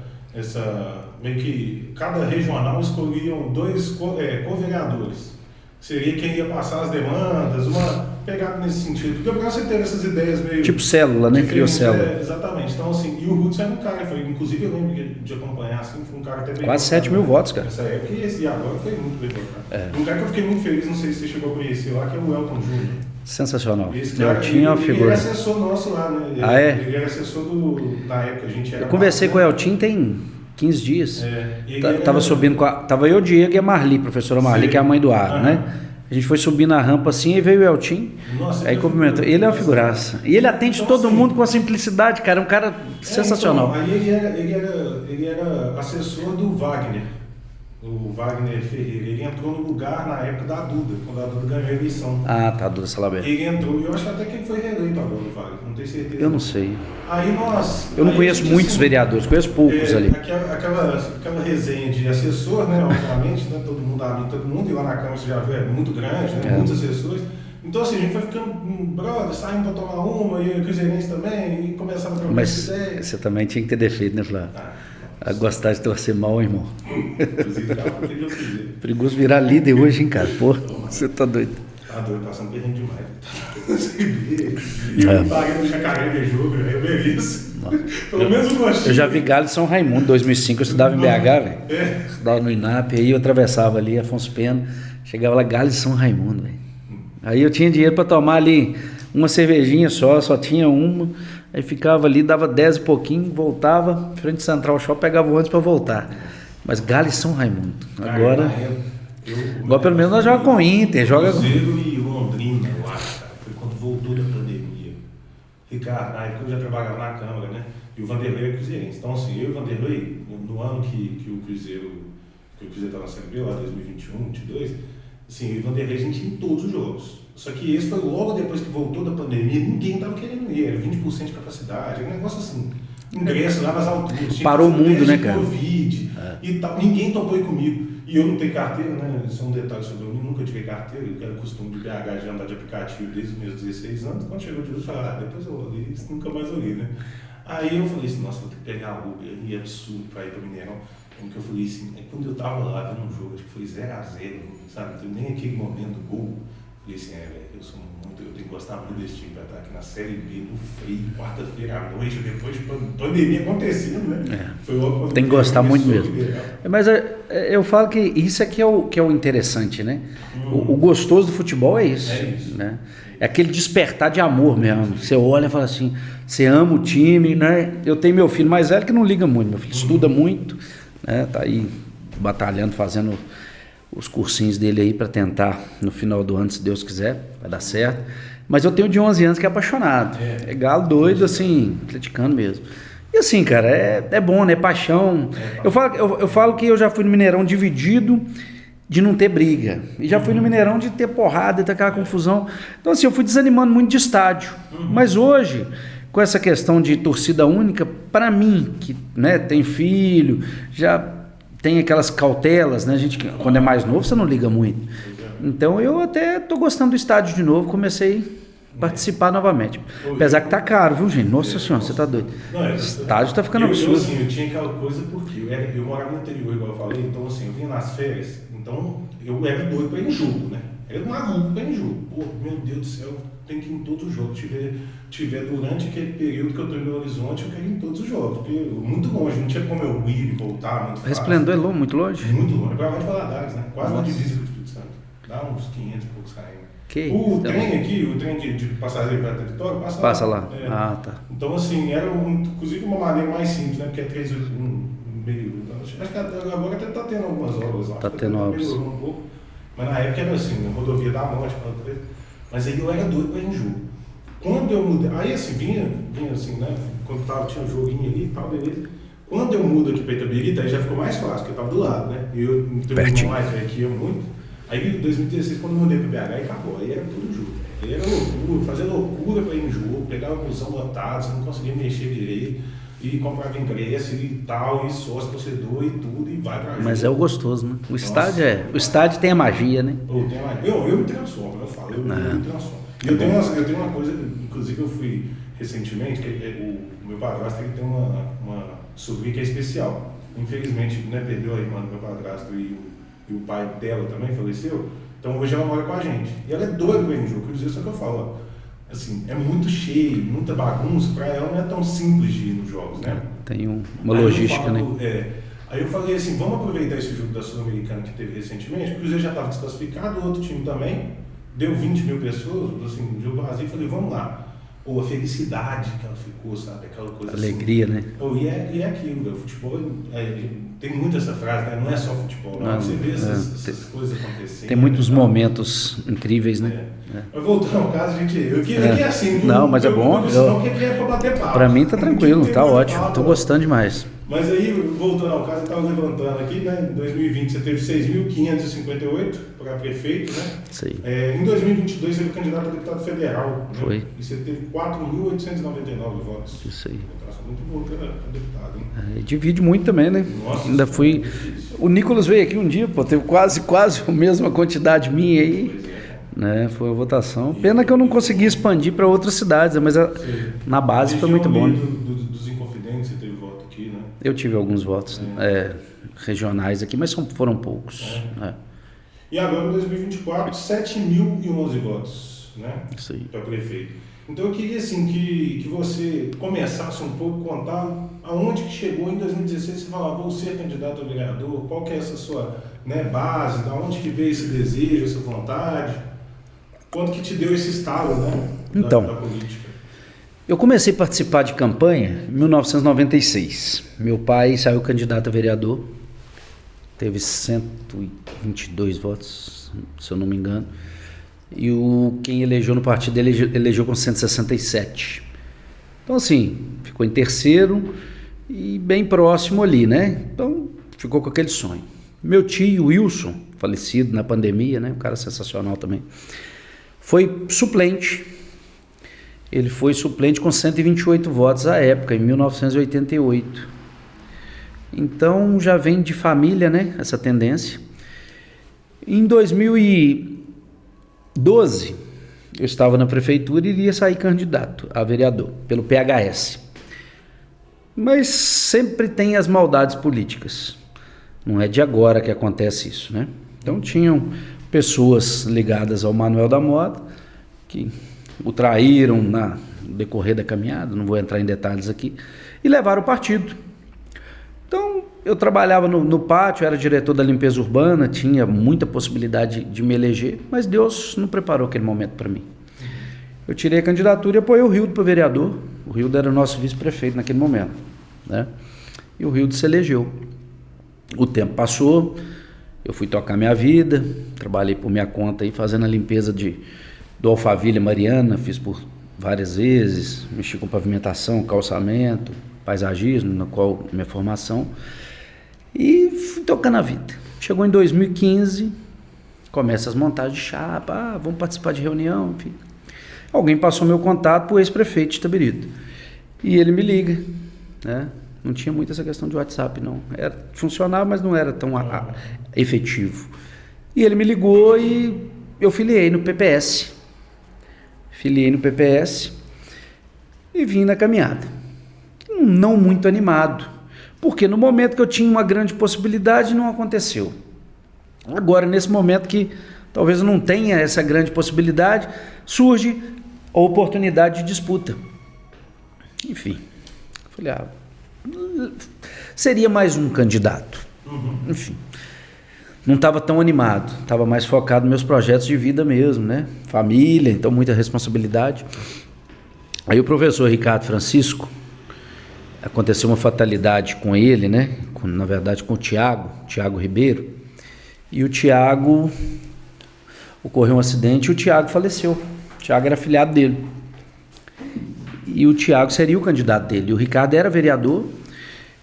Speaker 1: Meio que cada regional escolhiam 2 co-vereadores. Seria quem ia passar as demandas, uma pegada nesse sentido. O Gabriel sempre teve essas ideias meio...
Speaker 2: Tipo célula, né? Criou célula.
Speaker 1: Exatamente. Então, assim, e o Hudson era um cara, inclusive eu lembro de acompanhar, assim, foi um cara até bem...
Speaker 2: Quase 7.000 votos, cara.
Speaker 1: Nessa época, e agora foi muito bem votado. Um cara que eu fiquei muito feliz, não sei se você chegou a conhecer lá, que é o Elton Júnior.
Speaker 2: Sensacional.
Speaker 1: Esse cara, ele era assessor nosso lá, né? Ele era assessor na época, a gente era...
Speaker 2: Eu conversei com o Elton tem 15 dias.
Speaker 1: Tava
Speaker 2: subindo tava eu, o Diego e a Marli, professora Marli, que é a mãe do Aro, né? A gente foi subindo a rampa assim e veio o Eltim. Aí cumprimentou. Ele é uma figuraça. E ele atende todo mundo com a simplicidade, cara. É um cara sensacional.
Speaker 1: Então, aí ele era assessor do Wagner. O Wagner Ferreira. Ele entrou no lugar na época da Duda, quando a Duda ganhou a eleição.
Speaker 2: Ah, tá, Duda Salabert.
Speaker 1: Ele entrou, e eu acho até que ele foi reeleito agora no Wagner, não tenho certeza.
Speaker 2: Eu não sei.
Speaker 1: Eu
Speaker 2: não conheço muitos vereadores, conheço poucos ali.
Speaker 1: Aquela resenha de assessor, né, obviamente, né, todo mundo amigo, todo mundo, e lá na Câmara você já vê, é muito grande, né, muitos assessores. Então, assim, a gente foi ficando brother, saindo para tomar uma, e o cruzeirense também, e começava a trocar essa ideia.
Speaker 2: Mas você também tinha que ter defeito, né, Flávio? A gostar de torcer mal, irmão. Perigoso virar líder hoje, hein, cara? Pô, você tá doido.
Speaker 1: Tá doido, passando perrengue demais. E eu paguei no Jacaré de jogo, eu mereço. Pelo menos um gostinho.
Speaker 2: Eu já vi Galo de São Raimundo, em 2005, eu estudava em BH, velho. Estudava no INAP, aí eu atravessava ali, Afonso Pena, chegava lá, Galo de São Raimundo, velho. Aí eu tinha dinheiro para tomar ali uma cervejinha só tinha uma. Aí ficava ali, dava 10 e pouquinho, voltava, frente Central Shopping, pegava o ônibus para voltar. Mas Galo e São Raimundo. Agora pelo menos nós jogamos com o Inter.
Speaker 1: Cruzeiro e Londrina, eu acho, cara. Foi quando voltou da pandemia. Ricardo, na época eu já trabalhava na Câmara, né? E o Vanderlei é cruzeirense. Então, assim, eu e o Vanderlei, no ano que o Cruzeiro estava na Série B, lá 2021, 2022, assim, eu e o Vanderlei a gente ia em todos os jogos. Só que esse foi logo depois que voltou da pandemia, ninguém estava querendo ir, era 20% de capacidade, era um negócio assim, ingresso lá nas alturas.
Speaker 2: Parou o mundo, né, cara?
Speaker 1: Covid e tal, ninguém topou ir comigo. E eu não tenho carteira, né? Isso é um detalhe sobre mim, nunca tive carteira, eu era costume de BH de andar de aplicativo desde os meus 16 anos. Quando chegou de luz, eu falei, depois eu olhei, isso nunca mais olhei, né? Aí eu falei assim, nossa, vou ter que pegar Uber, e é absurdo para ir para Mineirão. Como que eu falei assim, quando eu tava lá vendo um jogo, acho que foi 0-0, sabe? Não teve nem aquele momento do gol. Eu falei assim, velho, eu tenho que gostar muito desse time para estar aqui na Série B, no frio, quarta-feira à noite, depois de pandemia acontecendo, né? Foi logo quando
Speaker 2: tem que gostar muito mesmo. Mas eu falo que isso aqui é o interessante, né? O gostoso do futebol é isso. Né? É aquele despertar de amor mesmo. Você olha e fala assim, você ama o time, né? Eu tenho meu filho mais velho que não liga muito, meu filho estuda muito, né? Tá aí batalhando, fazendo os cursinhos dele aí para tentar no final do ano, se Deus quiser, vai dar certo. Mas eu tenho de 11 anos que é apaixonado. É galo doido, assim, atleticano mesmo. E assim, cara, é bom, né? Paixão. Eu falo que eu já fui no Mineirão dividido de não ter briga. E já fui no Mineirão de ter porrada, de ter aquela confusão. Então, assim, eu fui desanimando muito de estádio. Mas hoje, com essa questão de torcida única, para mim, que, né, tem filho, já tem aquelas cautelas, né? A gente, quando é mais novo, você não liga muito. Então, eu até tô gostando do estádio de novo, comecei a participar novamente. Apesar que tá caro, viu, gente? Nossa senhora, você tá doido. O estádio tá ficando absurdo.
Speaker 1: Eu tinha aquela coisa porque eu morava no interior, igual eu falei, então assim, eu vinha nas férias, então eu era doido pra ir em jogo, né? Era maluco pra ir em jogo. Pô, meu Deus do céu, tem que ir em todos os jogos. Tiver durante aquele período que eu tô em Belo Horizonte, eu quero ir em todos os jogos, porque muito longe, não tinha como eu ir e voltar muito fácil.
Speaker 2: Resplendor é muito longe?
Speaker 1: Muito longe, agora vai de Valadares, né? Quase na divisa do Espírito Santo. Dá uns 500 e poucos km. O trem aqui, o trem de passageiro para território, passa lá.
Speaker 2: Ah, tá.
Speaker 1: Então, assim, era inclusive uma maneira mais simples, né? Porque é 381 meio. Acho que agora até está tendo algumas obras lá.
Speaker 2: Está tendo obras.
Speaker 1: Um pouco, mas na época era assim, a rodovia da morte, mas aí eu era doido para ir em jogo. Quando eu mudei, aí assim, vinha assim, né? Quando tinha um joguinho ali e tal, beleza. Quando eu mudo aqui para Itabirita, aí já ficou mais fácil, porque eu estava do lado, né? E eu não tenho um irmão mais velho que eu muito. Aí em 2016, quando eu mudei para BH, aí acabou, aí era tudo jogo. Aí era loucura, fazer loucura para ir no jogo, pegava o busão lotado, você não conseguia mexer direito, e comprava ingresso e tal, e sócio, torcedor e tudo, e vai pra jogo.
Speaker 2: Mas é o gostoso, né? O estádio tem a magia, né?
Speaker 1: Tem a magia. Eu me transformo, eu falo, eu me transformo. E eu tenho uma coisa, inclusive eu fui recentemente, que o meu padrasto ele tem uma sobrinha que é especial. Infelizmente, né, perdeu a irmã do meu padrasto e o pai dela também faleceu, então hoje ela mora com a gente. E ela é doida pra ir no jogo, quer dizer, só que eu falo, assim, é muito cheio, muita bagunça, pra ela não é tão simples de ir nos jogos, né?
Speaker 2: Tem uma logística, né?
Speaker 1: Aí eu falei assim, vamos aproveitar esse jogo da Sul-Americana que teve recentemente, o Cruzeiro já estava desclassificado, o outro time também, deu 20 mil pessoas, assim, no jogo do Brasil, eu falei, vamos lá. Ou a felicidade que ela ficou, sabe? Aquela coisa
Speaker 2: alegria,
Speaker 1: assim.
Speaker 2: Né?
Speaker 1: E é aquilo, o futebol, tem muito essa frase, né? Não é só futebol, não. Você vê essas coisas acontecendo.
Speaker 2: Tem muitos momentos incríveis, né?
Speaker 1: Mas voltando ao caso, gente, eu queria assim.
Speaker 2: Não, mas é bom.
Speaker 1: Não queria pra bater papo.
Speaker 2: Pra mim tá tranquilo, tá ótimo, tô gostando demais.
Speaker 1: Mas aí, voltando ao caso, eu estava levantando aqui, né? Em 2020 você teve 6.558 para prefeito, né?
Speaker 2: Isso aí.
Speaker 1: Em 2022 você foi candidato a deputado federal. Né?
Speaker 2: Foi.
Speaker 1: E você teve 4.899 votos.
Speaker 2: Isso aí.
Speaker 1: Então, muito bom para deputado, hein?
Speaker 2: Divide muito também, né?
Speaker 1: Nossa,
Speaker 2: ainda fui. O Nicolas veio aqui um dia, pô, teve quase a mesma quantidade minha aí.
Speaker 1: Pois é.
Speaker 2: Né, foi a votação. Pena que eu não consegui expandir para outras cidades, mas na base foi muito bom.
Speaker 1: Dos Inconfidentes, você teve voto aqui, né?
Speaker 2: Eu tive alguns votos regionais aqui, mas foram poucos.
Speaker 1: E agora, em 2024, 7.011 votos, né?
Speaker 2: Isso aí.
Speaker 1: Para prefeito. Então eu queria assim, que você começasse um pouco a contar aonde que chegou em 2016, você falava, vou ser candidato a vereador, qual que é essa sua, né, base, da onde que veio esse desejo, essa vontade, quanto que te deu esse estalo, né,
Speaker 2: então,
Speaker 1: da política?
Speaker 2: Eu comecei a participar de campanha em 1996. Meu pai saiu candidato a vereador, teve 122 votos, se eu não me engano. E quem elegeu no partido dele elegeu com 167. Então, assim, ficou em terceiro e bem próximo ali, né? Então, ficou com aquele sonho. Meu tio, Wilson, falecido na pandemia, né? Um cara sensacional também, foi suplente. Ele foi suplente com 128 votos à época, em 1988. Então, já vem de família, né? Essa tendência. Em 2012, eu estava na prefeitura e iria sair candidato a vereador, pelo PHS. Mas sempre tem as maldades políticas. Não é de agora que acontece isso, né? Então tinham pessoas ligadas ao Manuel da Mota que o traíram no decorrer da caminhada, não vou entrar em detalhes aqui, e levaram o partido. Então, eu trabalhava no pátio, era diretor da limpeza urbana, tinha muita possibilidade de me eleger, mas Deus não preparou aquele momento para mim. Eu tirei a candidatura e apoiei o Rildo para vereador. O Rildo era o nosso vice-prefeito naquele momento, né? E o Rildo se elegeu. O tempo passou eu fui tocar minha vida, trabalhei por minha conta aí, fazendo a limpeza do Alphaville Mariana, fiz por várias vezes, mexi com pavimentação, calçamento, paisagismo, na qual minha formação, e fui tocando a vida. Chegou em 2015, começa as montagens de chapa, vamos participar de reunião, enfim. Alguém passou meu contato para o ex-prefeito de Itabirito, e ele me liga, né? Não tinha muito essa questão de WhatsApp, não. Funcionava, mas não era tão efetivo. E ele me ligou e eu filiei no PPS. Filiei no PPS e vim na caminhada. Não muito animado, porque no momento que eu tinha uma grande possibilidade, não aconteceu. Agora, nesse momento que talvez eu não tenha essa grande possibilidade, surge a oportunidade de disputa. Enfim, falei, seria mais um candidato. Enfim, não estava tão animado, estava mais focado nos meus projetos de vida mesmo, né? Família, então muita responsabilidade. Aí o professor Ricardo Francisco, aconteceu uma fatalidade com ele, né? Na verdade com o Tiago Ribeiro, e o Tiago, ocorreu um acidente e o Tiago faleceu. O Tiago era afilhado dele. E o Tiago seria o candidato dele. O Ricardo era vereador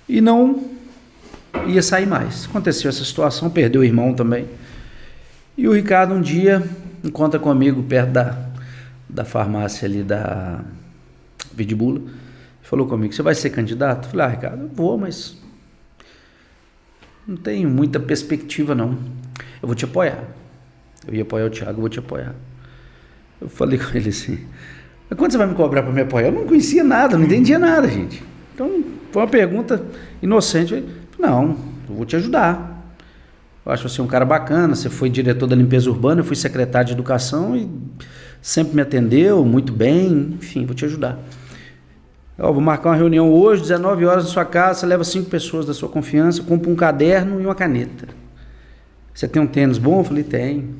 Speaker 2: e não ia sair mais. Aconteceu essa situação, perdeu o irmão também. E o Ricardo um dia encontra comigo perto da farmácia ali da Vidibula. Falou comigo, você vai ser candidato? Eu falei, Ricardo, eu vou, mas não tenho muita perspectiva não. Eu vou te apoiar. Eu ia apoiar o Tiago, eu vou te apoiar. Eu falei com ele assim, mas quanto você vai me cobrar para me apoiar? Eu não conhecia nada, não entendia nada, gente. Então, foi uma pergunta inocente. Eu falei, não, eu vou te ajudar. Eu acho você um cara bacana, você foi diretor da limpeza urbana, eu fui secretário de educação e sempre me atendeu muito bem, enfim, vou te ajudar. Eu vou marcar uma reunião hoje, 19 horas na sua casa, você leva 5 pessoas da sua confiança, compra um caderno e uma caneta. Você tem um tênis bom? Eu falei, tenho.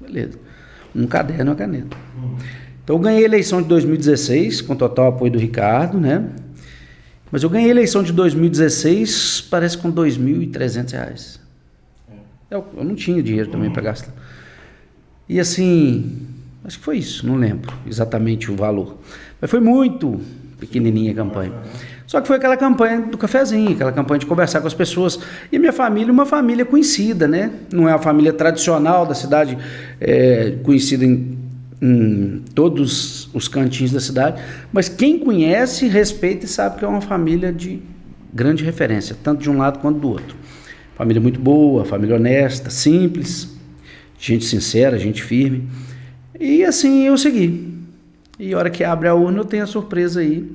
Speaker 2: Beleza. Um caderno e uma caneta. Então eu ganhei a eleição de 2016, com total apoio do Ricardo, né? Mas eu ganhei a eleição de 2016, parece com R$ 2.300. Eu não tinha dinheiro também para gastar. E assim, acho que foi isso, não lembro exatamente o valor. Mas foi muito pequenininha a campanha. Só que foi aquela campanha do cafezinho, aquela campanha de conversar com as pessoas. E a minha família, uma família conhecida, né? Não é a família tradicional da cidade, conhecida em todos os cantinhos da cidade, mas quem conhece, respeita e sabe que é uma família de grande referência, tanto de um lado quanto do outro. Família muito boa, família honesta, simples, gente sincera, gente firme. E assim eu segui. E a hora que abre a urna eu tenho a surpresa aí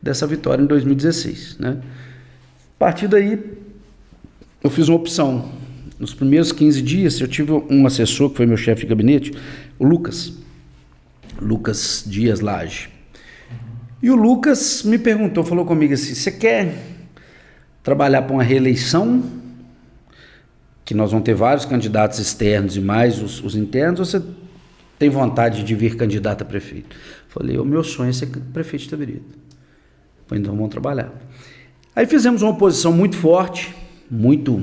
Speaker 2: dessa vitória em 2016, né? A partir daí eu fiz uma opção. Nos primeiros 15 dias eu tive um assessor que foi meu chefe de gabinete, o Lucas Dias Lage. E o Lucas me perguntou, falou comigo assim, você quer trabalhar para uma reeleição, que nós vamos ter vários candidatos externos e mais os internos, ou você tem vontade de vir candidato a prefeito? Falei, o meu sonho é ser prefeito de Itabirito. Então vamos trabalhar. Aí fizemos uma oposição muito forte, muito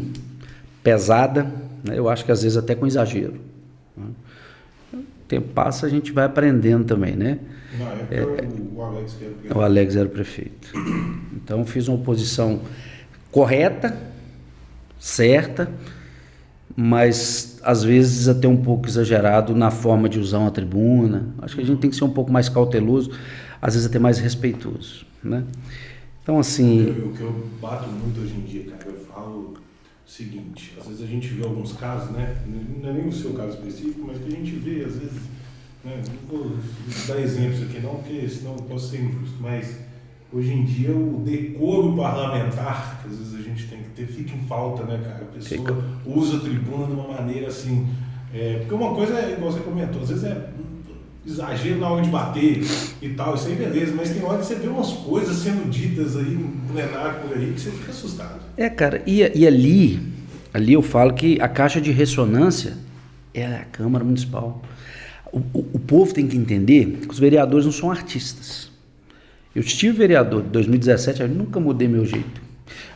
Speaker 2: pesada, né? Eu acho que às vezes até com exagero, né? O tempo passa, a gente vai aprendendo também, né?
Speaker 1: Na época o Alex era o prefeito.
Speaker 2: O Alex era o prefeito. Então fiz uma oposição correta, certa, mas às vezes até um pouco exagerado na forma de usar uma tribuna. Acho que a gente tem que ser um pouco mais cauteloso, às vezes até mais respeitoso, né? Então assim...
Speaker 1: O que eu bato muito hoje em dia, cara, eu falo o seguinte, às vezes a gente vê alguns casos, né? Não é nem o seu caso específico, mas que a gente vê, às vezes, né? Não vou dar exemplos aqui não, porque senão eu posso ser injusto, mas hoje em dia o decoro parlamentar, que às vezes a gente tem que ter, fica em falta, né, cara? A pessoa usa a tribuna de uma maneira assim, porque uma coisa é, igual você comentou, às vezes é exagero na hora de bater e tal, isso aí beleza, mas tem hora que você vê umas coisas sendo ditas aí no plenário por aí que você fica assustado.
Speaker 2: Cara, e ali eu falo que a caixa de ressonância é a Câmara Municipal. O povo tem que entender que os vereadores não são artistas. Eu estive vereador de 2017, eu nunca mudei meu jeito.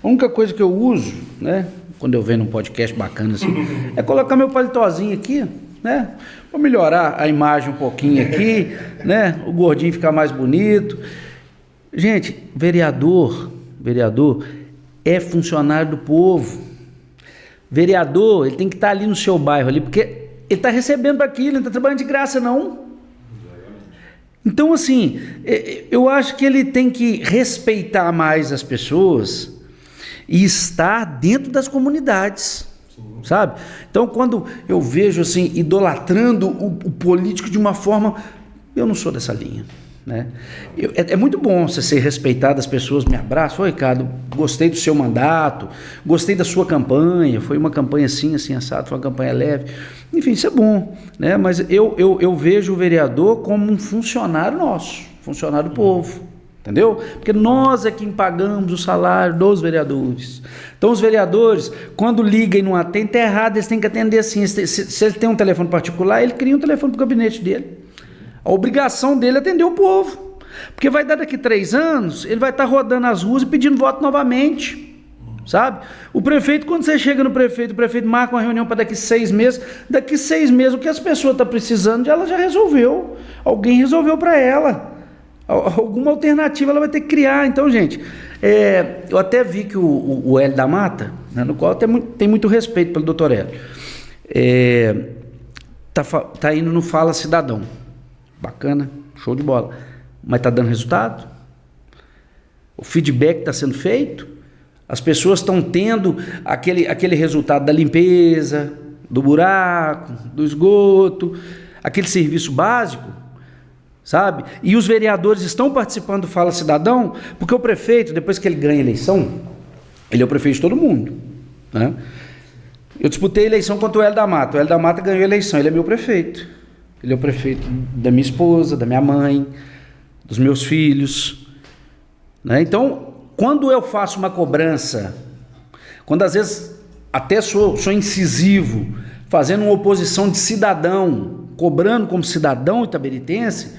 Speaker 2: A única coisa que eu uso, né, quando eu venho num podcast bacana assim, é colocar meu paletózinho aqui, né? Vou melhorar a imagem um pouquinho aqui, né? O gordinho ficar mais bonito. Gente, vereador é funcionário do povo. Vereador, ele tem que estar ali no seu bairro ali, porque ele está recebendo aquilo, ele não está trabalhando de graça, não. Então, assim, eu acho que ele tem que respeitar mais as pessoas e estar dentro das comunidades, sabe? Então, quando eu vejo, assim, idolatrando o político de uma forma... Eu não sou dessa linha, né? É muito bom você ser respeitado, as pessoas me abraçam. Oi, Ricardo, gostei do seu mandato, gostei da sua campanha, foi uma campanha assim, assado, foi uma campanha leve. Enfim, isso é bom, né? Mas eu vejo o vereador como um funcionário nosso, funcionário do povo, entendeu? Porque nós é quem pagamos o salário dos vereadores. Então os vereadores, quando ligam e não atendem, tá errado, eles têm que atender assim. Se ele tem um telefone particular, ele cria um telefone para o gabinete dele. A obrigação dele é atender o povo, porque vai dar daqui 3 anos, ele vai estar rodando as ruas e pedindo voto novamente. Sabe? O prefeito, quando você chega no prefeito, o prefeito marca uma reunião para daqui 6 meses, daqui 6 meses o que as pessoas estão precisando, ela já resolveu, alguém resolveu para ela, alguma alternativa ela vai ter que criar. Então, gente, eu até vi que o Hélio da Mata, né, no qual tem muito respeito pelo doutor Hélio, tá indo no Fala Cidadão, bacana, show de bola, mas está dando resultado? O feedback está sendo feito? As pessoas estão tendo aquele resultado da limpeza, do buraco, do esgoto, aquele serviço básico, sabe? E os vereadores estão participando do Fala Cidadão, porque o prefeito, depois que ele ganha a eleição, ele é o prefeito de todo mundo, né? Eu disputei a eleição contra o Hélio da Mata. O Hélio da Mata ganhou a eleição, ele é meu prefeito. Ele é o prefeito da minha esposa, da minha mãe, dos meus filhos, né? Então, quando eu faço uma cobrança, quando às vezes até sou incisivo, fazendo uma oposição de cidadão, cobrando como cidadão itaberitense,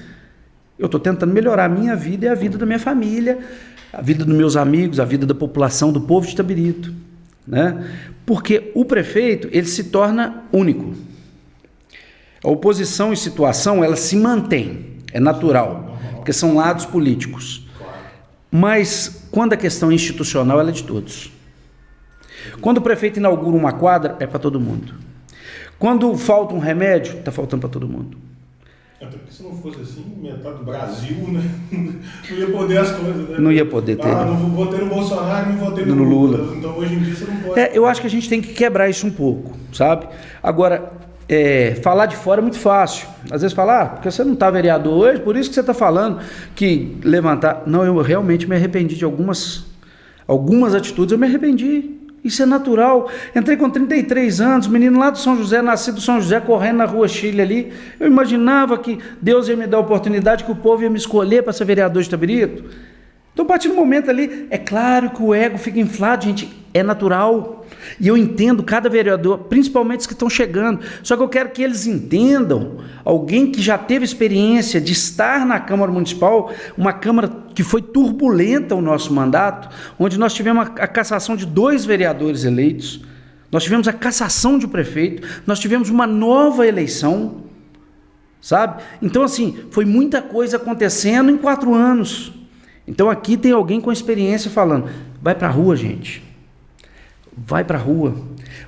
Speaker 2: eu estou tentando melhorar a minha vida e a vida da minha família, a vida dos meus amigos, a vida da população, do povo de Itabirito, né? Porque o prefeito, ele se torna único. A oposição e situação, ela se mantém, é natural, porque são lados políticos. Mas, quando a questão é institucional, ela é de todos. Quando o prefeito inaugura uma quadra, é para todo mundo. Quando falta um remédio, está faltando para todo mundo.
Speaker 1: Até porque se não fosse assim, metade do Brasil, né? Não ia poder as coisas, né?
Speaker 2: Não ia poder ter.
Speaker 1: Não votei no Bolsonaro, não votei no Lula. Então, hoje em dia, você não pode...
Speaker 2: Eu acho que a gente tem que quebrar isso um pouco, sabe? Agora... falar de fora é muito fácil. Às vezes falar, porque você não está vereador hoje, por isso que você está falando que levantar... Não, eu realmente me arrependi de algumas atitudes, eu me arrependi. Isso é natural. Entrei com 33 anos, menino lá do São José, nascido do São José, correndo na rua Chile ali. Eu imaginava que Deus ia me dar a oportunidade, que o povo ia me escolher para ser vereador de Itabirito. Então, a partir do momento ali, é claro que o ego fica inflado, gente, é natural. E eu entendo cada vereador, principalmente os que estão chegando. Só que eu quero que eles entendam, alguém que já teve experiência de estar na Câmara Municipal, uma Câmara que foi turbulenta o nosso mandato, onde nós tivemos a cassação de 2 vereadores eleitos, nós tivemos a cassação de um prefeito, nós tivemos uma nova eleição, sabe? Então, assim, foi muita coisa acontecendo em 4 anos. Então aqui tem alguém com experiência falando, vai para a rua, gente, vai para a rua,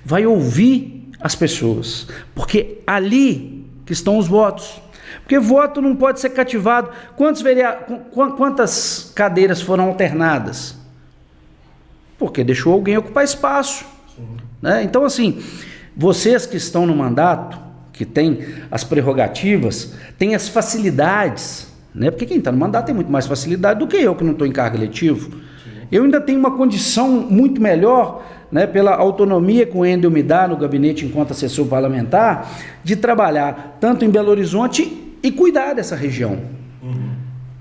Speaker 2: vai ouvir as pessoas, porque ali que estão os votos, porque voto não pode ser cativado. Quantas cadeiras foram alternadas? Porque deixou alguém ocupar espaço, né? Então, assim, vocês que estão no mandato, que têm as prerrogativas, têm as facilidades, né? Porque quem está no mandato tem muito mais facilidade do que eu, que não estou em cargo eletivo. Eu ainda tenho uma condição muito melhor, né, pela autonomia que o Endel me dá no gabinete enquanto assessor parlamentar, de trabalhar tanto em Belo Horizonte e cuidar dessa região.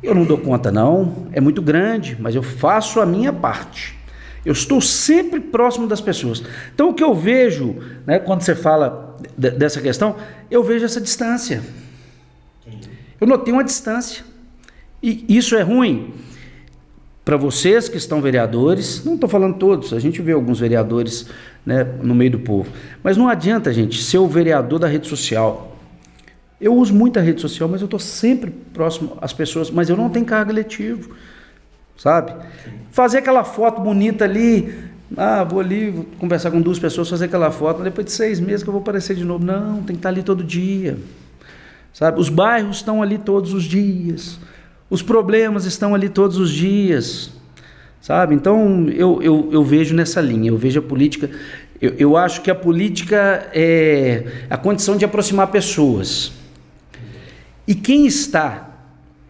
Speaker 2: Eu não dou conta não, é muito grande, mas eu faço a minha parte. Eu estou sempre próximo das pessoas. Então o que eu vejo, né, quando você fala dessa questão, eu vejo essa distância. Eu notei uma distância. E isso é ruim. para vocês que estão vereadores, não estou falando todos, a gente vê alguns vereadores, né, no meio do povo, mas não adianta, gente, ser o vereador da rede social. Eu uso muito a rede social, mas eu estou sempre próximo às pessoas, mas eu não tenho cargo eletivo, sabe? Fazer aquela foto bonita ali, vou ali vou conversar com 2 pessoas, fazer aquela foto, depois de 6 meses que eu vou aparecer de novo. Não, tem que estar ali todo dia, sabe? Os bairros estão ali todos os dias, os problemas estão ali todos os dias, sabe? Então, eu vejo nessa linha, eu vejo a política, eu acho que a política é a condição de aproximar pessoas. E quem está,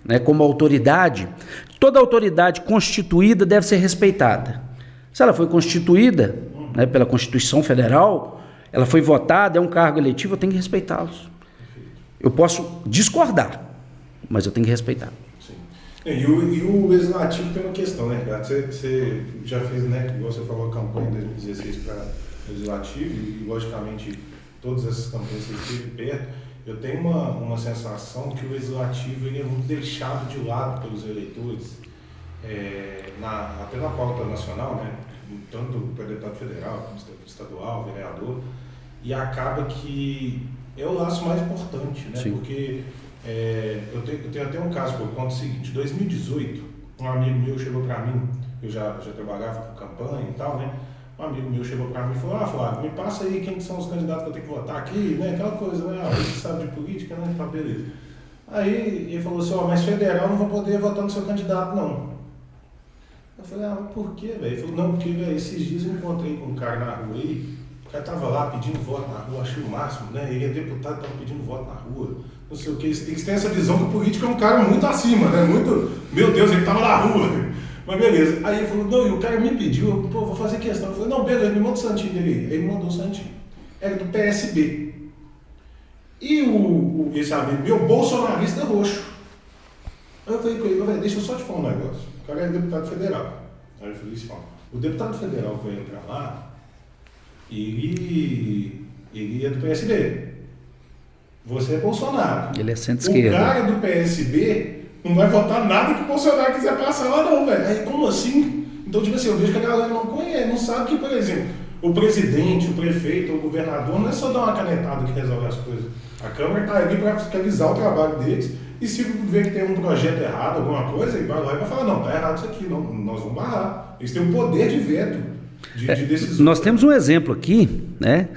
Speaker 2: né, como autoridade, toda autoridade constituída deve ser respeitada. Se ela foi constituída, né, pela Constituição Federal, ela foi votada, é um cargo eletivo, eu tenho que respeitá-los. Eu posso discordar, mas eu tenho que respeitar.
Speaker 1: Sim. E o legislativo tem uma questão, né, Ricardo? Você já fez, né, igual você falou, a campanha de 2016 para o legislativo, e logicamente todas essas campanhas você esteve perto. Eu tenho uma sensação que o legislativo ele é muito deixado de lado pelos eleitores, até na pauta nacional, né, tanto para deputado federal, como estadual, vereador, e acaba que é o laço mais importante, né? Sim. Porque eu tenho até um caso que eu conto o seguinte: em 2018, um amigo meu chegou para mim, eu já trabalhava com campanha e tal, né? Um amigo meu chegou para mim e falou: Flávio, me passa aí quem são os candidatos que eu tenho que votar aqui, né? Aquela coisa, né? Você sabe de política, né? Tá, beleza. Aí ele falou assim: mas federal não vou poder votar no seu candidato, não. Eu falei: mas por quê, velho? Ele falou: não, porque, velho, esses dias eu encontrei com um cara na rua aí, o cara tava lá pedindo voto na rua, achei o máximo, né? Ele é deputado, tava pedindo voto na rua, não sei o que. Eles têm essa visão que o político é um cara muito acima, né? Muito, meu Deus, ele tava na rua. Mas beleza. Aí ele falou: não, e o cara me pediu, vou fazer questão. Eu falei: não, beleza, me manda o santinho dele aí. Ele me mandou o santinho. Era do PSB. E esse amigo meu, bolsonarista roxo. Aí eu falei com ele: deixa eu só te falar um negócio. O cara é deputado federal. Aí eu falei assim: o deputado federal que vai entrar lá, ele é do PSB. Você é Bolsonaro.
Speaker 2: Ele é centro-esquerda.
Speaker 1: O cara do PSB não vai votar nada que o Bolsonaro quiser passar lá, não, velho. Aí, como assim? Então, tipo assim, eu vejo que a galera não conhece, não sabe que, por exemplo, o presidente, o prefeito, o governador, não é só dar uma canetada que resolve as coisas. A Câmara está ali para fiscalizar o trabalho deles, e se ver que tem um projeto errado, alguma coisa, ele vai lá e vai falar: não, tá errado isso aqui, não, nós vamos barrar. Eles têm o poder de veto, de decisão.
Speaker 2: Nós temos um exemplo aqui, né?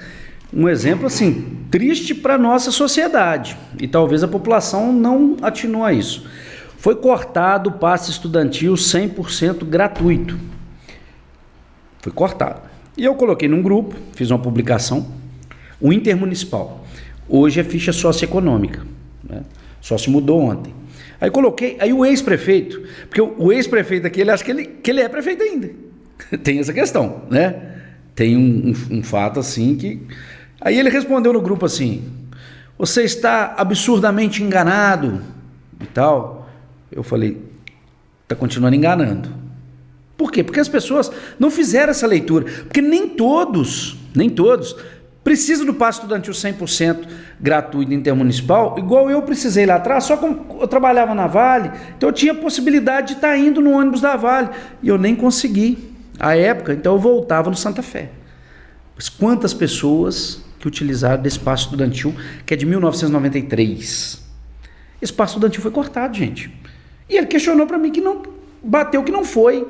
Speaker 2: Um exemplo, assim, triste para a nossa sociedade, e talvez a população não atinou a isso. Foi cortado o passe estudantil 100% gratuito. Foi cortado. E eu coloquei num grupo, fiz uma publicação, o intermunicipal. Hoje é ficha socioeconômica, né? Só se mudou ontem. Aí coloquei, aí o ex-prefeito, porque o ex-prefeito aqui, ele acha que ele é prefeito ainda. Tem essa questão, né? Tem um fato assim que... Aí ele respondeu no grupo assim: você está absurdamente enganado e tal. Eu falei: está continuando enganando. Por quê? Porque as pessoas não fizeram essa leitura. Porque nem todos precisam do passe estudantil 100% gratuito intermunicipal, igual eu precisei lá atrás, só que eu trabalhava na Vale, então eu tinha possibilidade de estar indo no ônibus da Vale, e eu nem consegui à época, então eu voltava no Santa Fé. Mas quantas pessoas que utilizaram desse passe estudantil, que é de 1993? Esse passe estudantil foi cortado, gente. E ele questionou para mim que não bateu, que não foi.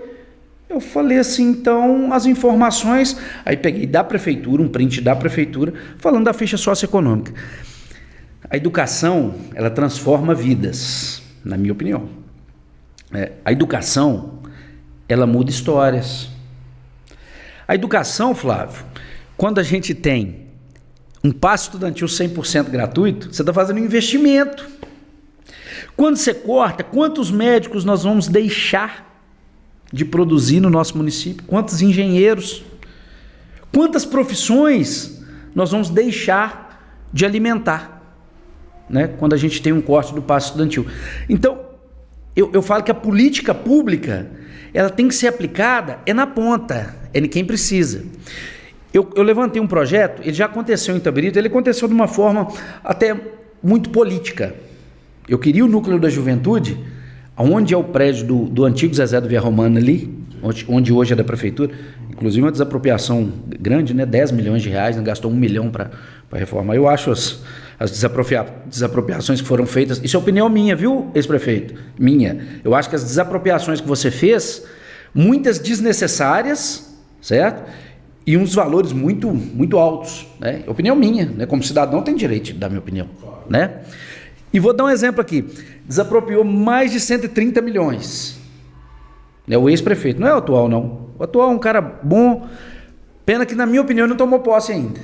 Speaker 2: Eu falei assim: então as informações... Aí peguei da prefeitura, um print da prefeitura, falando da ficha socioeconômica. A educação, ela transforma vidas, na minha opinião. A educação, ela muda histórias. A educação, Flávio, quando a gente tem um passe estudantil 100% gratuito, você está fazendo um investimento. Quando você corta, quantos médicos nós vamos deixar de produzir no nosso município? Quantos engenheiros? Quantas profissões nós vamos deixar de alimentar, né? Quando a gente tem um corte do passe estudantil. Então, eu falo que a política pública, ela tem que ser aplicada na ponta, em quem precisa. Eu levantei um projeto, ele já aconteceu em Itabirito, ele aconteceu de uma forma até muito política. Eu queria o núcleo da juventude onde é o prédio do antigo Zezé do Via Romana ali, onde hoje é da prefeitura, inclusive uma desapropriação grande, né? 10 milhões de reais, né? Gastou 1 milhão para reformar. Eu acho as desapropriações que foram feitas, isso é opinião minha, viu, ex-prefeito? Minha. Eu acho que as desapropriações que você fez, muitas desnecessárias, certo? E uns valores muito, muito altos, né? Opinião minha, né? Como cidadão tem direito de dar minha opinião, né? E vou dar um exemplo aqui. Desapropriou mais de 130 milhões. É o ex-prefeito, não é o atual, não. O atual é um cara bom, pena que, na minha opinião, não tomou posse ainda.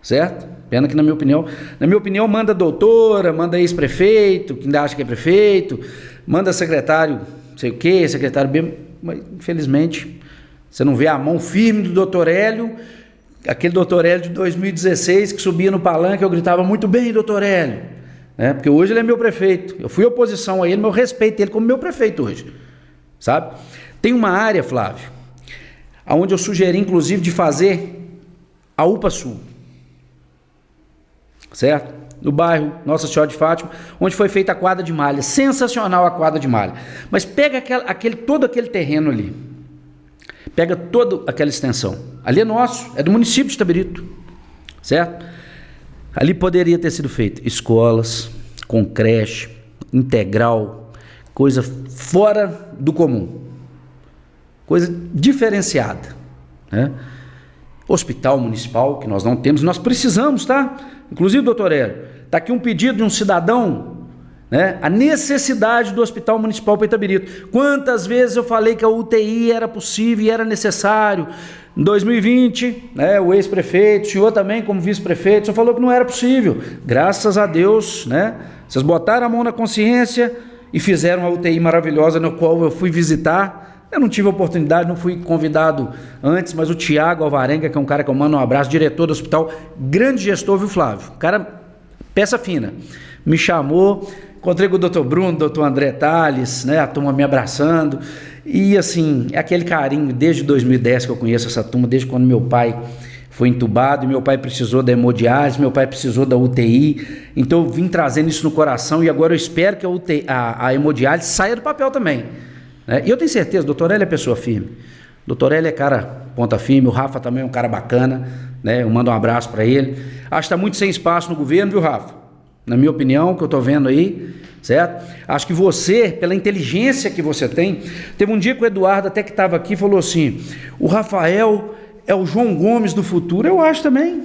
Speaker 2: Certo? Pena que, na minha opinião, manda doutora, manda ex-prefeito, que ainda acha que é prefeito, manda secretário, não sei o quê, secretário B, mas, infelizmente, você não vê a mão firme do doutor Hélio, aquele doutor Hélio de 2016 que subia no palanque, eu gritava muito bem, doutor Hélio, né? Porque hoje ele é meu prefeito, eu fui oposição a ele, mas eu respeito ele como meu prefeito hoje, sabe? Tem uma área, Flávio, onde eu sugeri, inclusive, de fazer a UPA Sul, certo? No bairro Nossa Senhora de Fátima, onde foi feita a quadra de malha, sensacional a quadra de malha, mas pega todo aquele terreno ali, pega toda aquela extensão, ali é nosso, é do município de Itabirito, certo? Ali poderia ter sido feito escolas, com creche, integral, coisa fora do comum, coisa diferenciada, né? Hospital municipal, que nós não temos, nós precisamos, tá? Inclusive, doutor Hélio, está aqui um pedido de um cidadão, né? A necessidade do Hospital Municipal para Itabirito. Quantas vezes eu falei que a UTI era possível e era necessário? Em 2020, né, o ex-prefeito, o senhor também como vice-prefeito, o senhor falou que não era possível. Graças a Deus, né? Vocês botaram a mão na consciência e fizeram uma UTI maravilhosa, no qual eu fui visitar. Eu não tive oportunidade, não fui convidado antes, mas o Tiago Alvarenga, que é um cara que eu mando um abraço, diretor do hospital, grande gestor, viu, Flávio? Cara, peça fina. Me chamou, encontrei com o doutor Bruno, doutor André Tales, né? A turma me abraçando. E assim, é aquele carinho, desde 2010 que eu conheço essa turma, desde quando meu pai foi entubado, meu pai precisou da hemodiálise, meu pai precisou da UTI, então eu vim trazendo isso no coração e agora eu espero que a hemodiálise saia do papel também. Né? E eu tenho certeza, o doutor Hélio é pessoa firme, o doutor Hélio é cara ponta firme, o Rafa também é um cara bacana, né? Eu mando um abraço para ele. Acho que está muito sem espaço no governo, viu, Rafa? Na minha opinião, que eu estou vendo aí, certo? Acho que você, pela inteligência que você tem, teve um dia que o Eduardo, até que estava aqui, falou assim, o Rafael é o João Gomes do futuro. Eu acho também.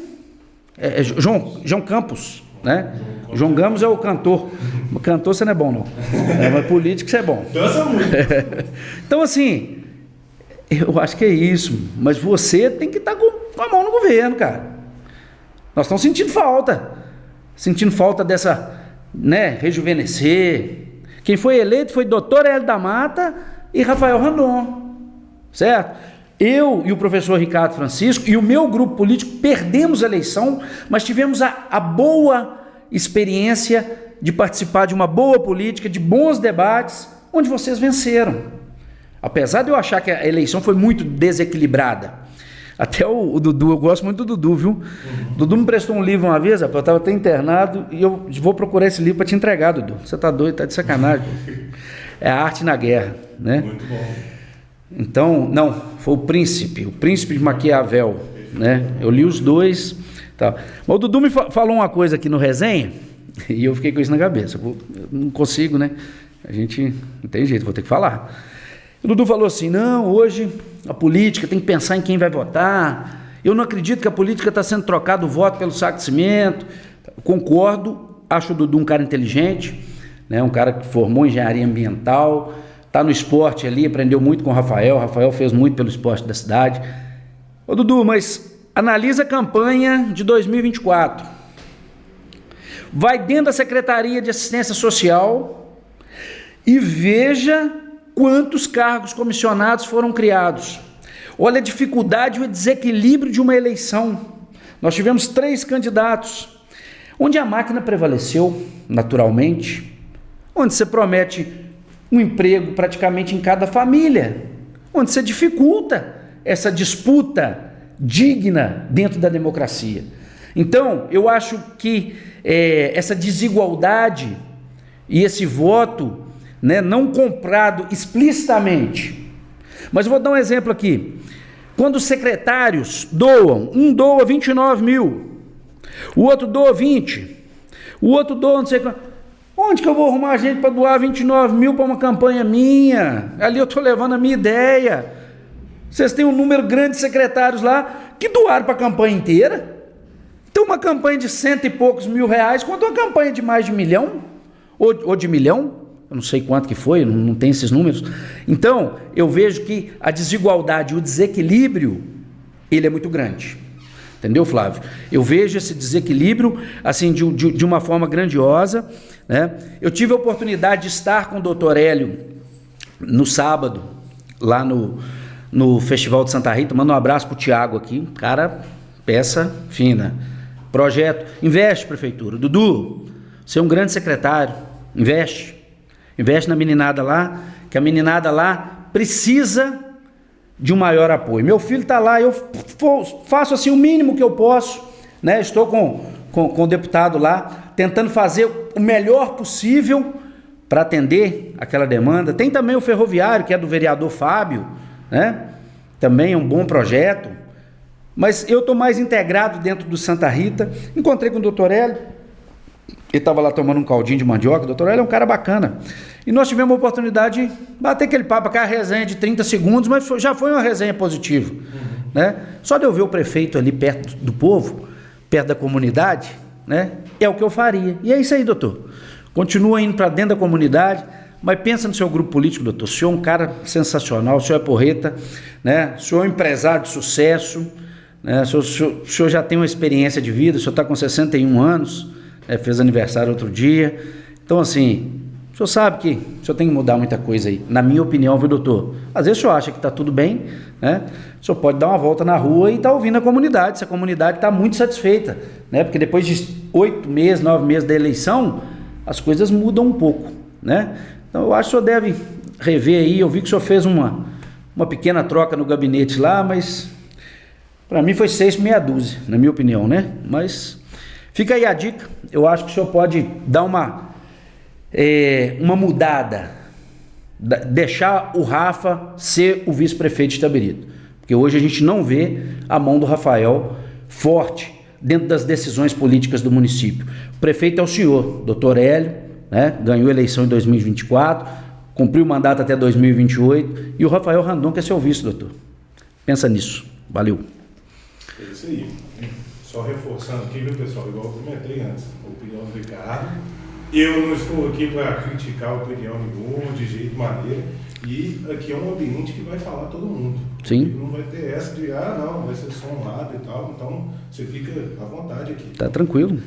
Speaker 2: É João Campos, né? João Gomes é o cantor. Cantor você não é bom, não. Mas político você é bom.
Speaker 1: Dança muito.
Speaker 2: Então, assim, eu acho que é isso. Mas você tem que estar com a mão no governo, cara. Nós estamos sentindo falta dessa, né, rejuvenescer. Quem foi eleito foi doutor Hélio da Mata e Rafael Randon, certo? Eu e o professor Ricardo Francisco e o meu grupo político perdemos a eleição, mas tivemos a boa experiência de participar de uma boa política, de bons debates, onde vocês venceram. Apesar de eu achar que a eleição foi muito desequilibrada. Até o Dudu, eu gosto muito do Dudu, viu? Uhum. Dudu me prestou um livro uma vez, eu estava até internado, e eu vou procurar esse livro para te entregar, Dudu. Você tá doido, tá de sacanagem. É a Arte na Guerra, né? Muito bom. Então, não, foi o Príncipe de Maquiavel, né? Eu li os dois. Tá. Mas o Dudu me falou uma coisa aqui no resenha, e eu fiquei com isso na cabeça. Eu não consigo, né? A gente não tem jeito, vou ter que falar. O Dudu falou assim, não, hoje a política tem que pensar em quem vai votar, eu não acredito que a política está sendo trocado o voto pelo saco de cimento. Concordo, acho o Dudu um cara inteligente, né, um cara que formou engenharia ambiental, está no esporte ali, aprendeu muito com o Rafael fez muito pelo esporte da cidade. Ô Dudu, mas analisa a campanha de 2024, vai dentro da Secretaria de Assistência Social e veja quantos cargos comissionados foram criados. Olha a dificuldade e o desequilíbrio de uma eleição. Nós tivemos 3 candidatos, onde a máquina prevaleceu, naturalmente, onde você promete um emprego praticamente em cada família, onde você dificulta essa disputa digna dentro da democracia. Então, eu acho que essa desigualdade e esse voto, né, não comprado explicitamente. Mas eu vou dar um exemplo aqui. Quando os secretários doam, um doa 29 mil, o outro doa 20, o outro doa não sei quanto. Onde que eu vou arrumar gente para doar 29 mil para uma campanha minha? Ali eu estou levando a minha ideia. Vocês têm um número grande de secretários lá que doaram para a campanha inteira. Então uma campanha de 100 e poucos mil reais, quanto uma campanha de mais de 1 milhão? Ou de 1 milhão? Eu não sei quanto que foi, não tem esses números. Então, eu vejo que a desigualdade, o desequilíbrio, ele é muito grande. Entendeu, Flávio? Eu vejo esse desequilíbrio, assim, de uma forma grandiosa, né? Eu tive a oportunidade de estar com o doutor Hélio no sábado, lá no Festival de Santa Rita. Manda um abraço pro Tiago aqui, cara, peça fina. Projeto, investe, prefeitura. Dudu, você é um grande secretário, investe na meninada lá, que a meninada lá precisa de um maior apoio. Meu filho está lá, eu faço assim o mínimo que eu posso, né? Estou com o deputado lá, tentando fazer o melhor possível para atender aquela demanda. Tem também o ferroviário, que é do vereador Fábio, né? Também é um bom projeto, mas eu estou mais integrado dentro do Santa Rita. Encontrei com o doutor Hélio, ele estava lá tomando um caldinho de mandioca. O doutor Hélio é um cara bacana, e nós tivemos a oportunidade de bater aquele papo, aquela resenha de 30 segundos, mas já foi uma resenha positiva, né? Só de eu ver o prefeito ali perto do povo, perto da comunidade, né? É o que eu faria, e é isso aí, doutor. Continua indo para dentro da comunidade, mas pensa no seu grupo político, doutor. O senhor é um cara sensacional, o senhor é porreta, né? O senhor é um empresário de sucesso, né? O senhor já tem uma experiência de vida, o senhor está com 61 anos, né? Fez aniversário outro dia. Então, assim, o senhor sabe que o senhor tem que mudar muita coisa aí, na minha opinião, viu, doutor? Às vezes o senhor acha que está tudo bem, né? O senhor pode dar uma volta na rua e estar ouvindo a comunidade, se a comunidade está muito satisfeita, né? Porque depois de 8 meses, 9 meses da eleição, as coisas mudam um pouco, né? Então eu acho que o senhor deve rever aí. Eu vi que o senhor fez uma pequena troca no gabinete lá, mas para mim foi 6 meia dúzia, na minha opinião, né? Mas fica aí a dica. Eu acho que o senhor pode dar uma mudada, deixar o Rafa ser o vice-prefeito de Itabirito, porque hoje a gente não vê a mão do Rafael forte dentro das decisões políticas do município. O prefeito é o senhor, doutor Hélio, né? Ganhou a eleição em 2024, cumpriu o mandato até 2028, e o Rafael Randon que é seu vice, doutor. Pensa nisso. Valeu.
Speaker 1: É isso aí. Só reforçando aqui, viu, pessoal, igual eu comentei antes, a opinião do Ricardo. Eu não estou aqui para criticar a opinião nenhuma, de jeito, maneira, e aqui é um ambiente que vai falar todo mundo.
Speaker 2: Sim.
Speaker 1: Não vai ter essa de, não, vai ser só um lado e tal, então você fica à vontade aqui.
Speaker 2: Tá tranquilo.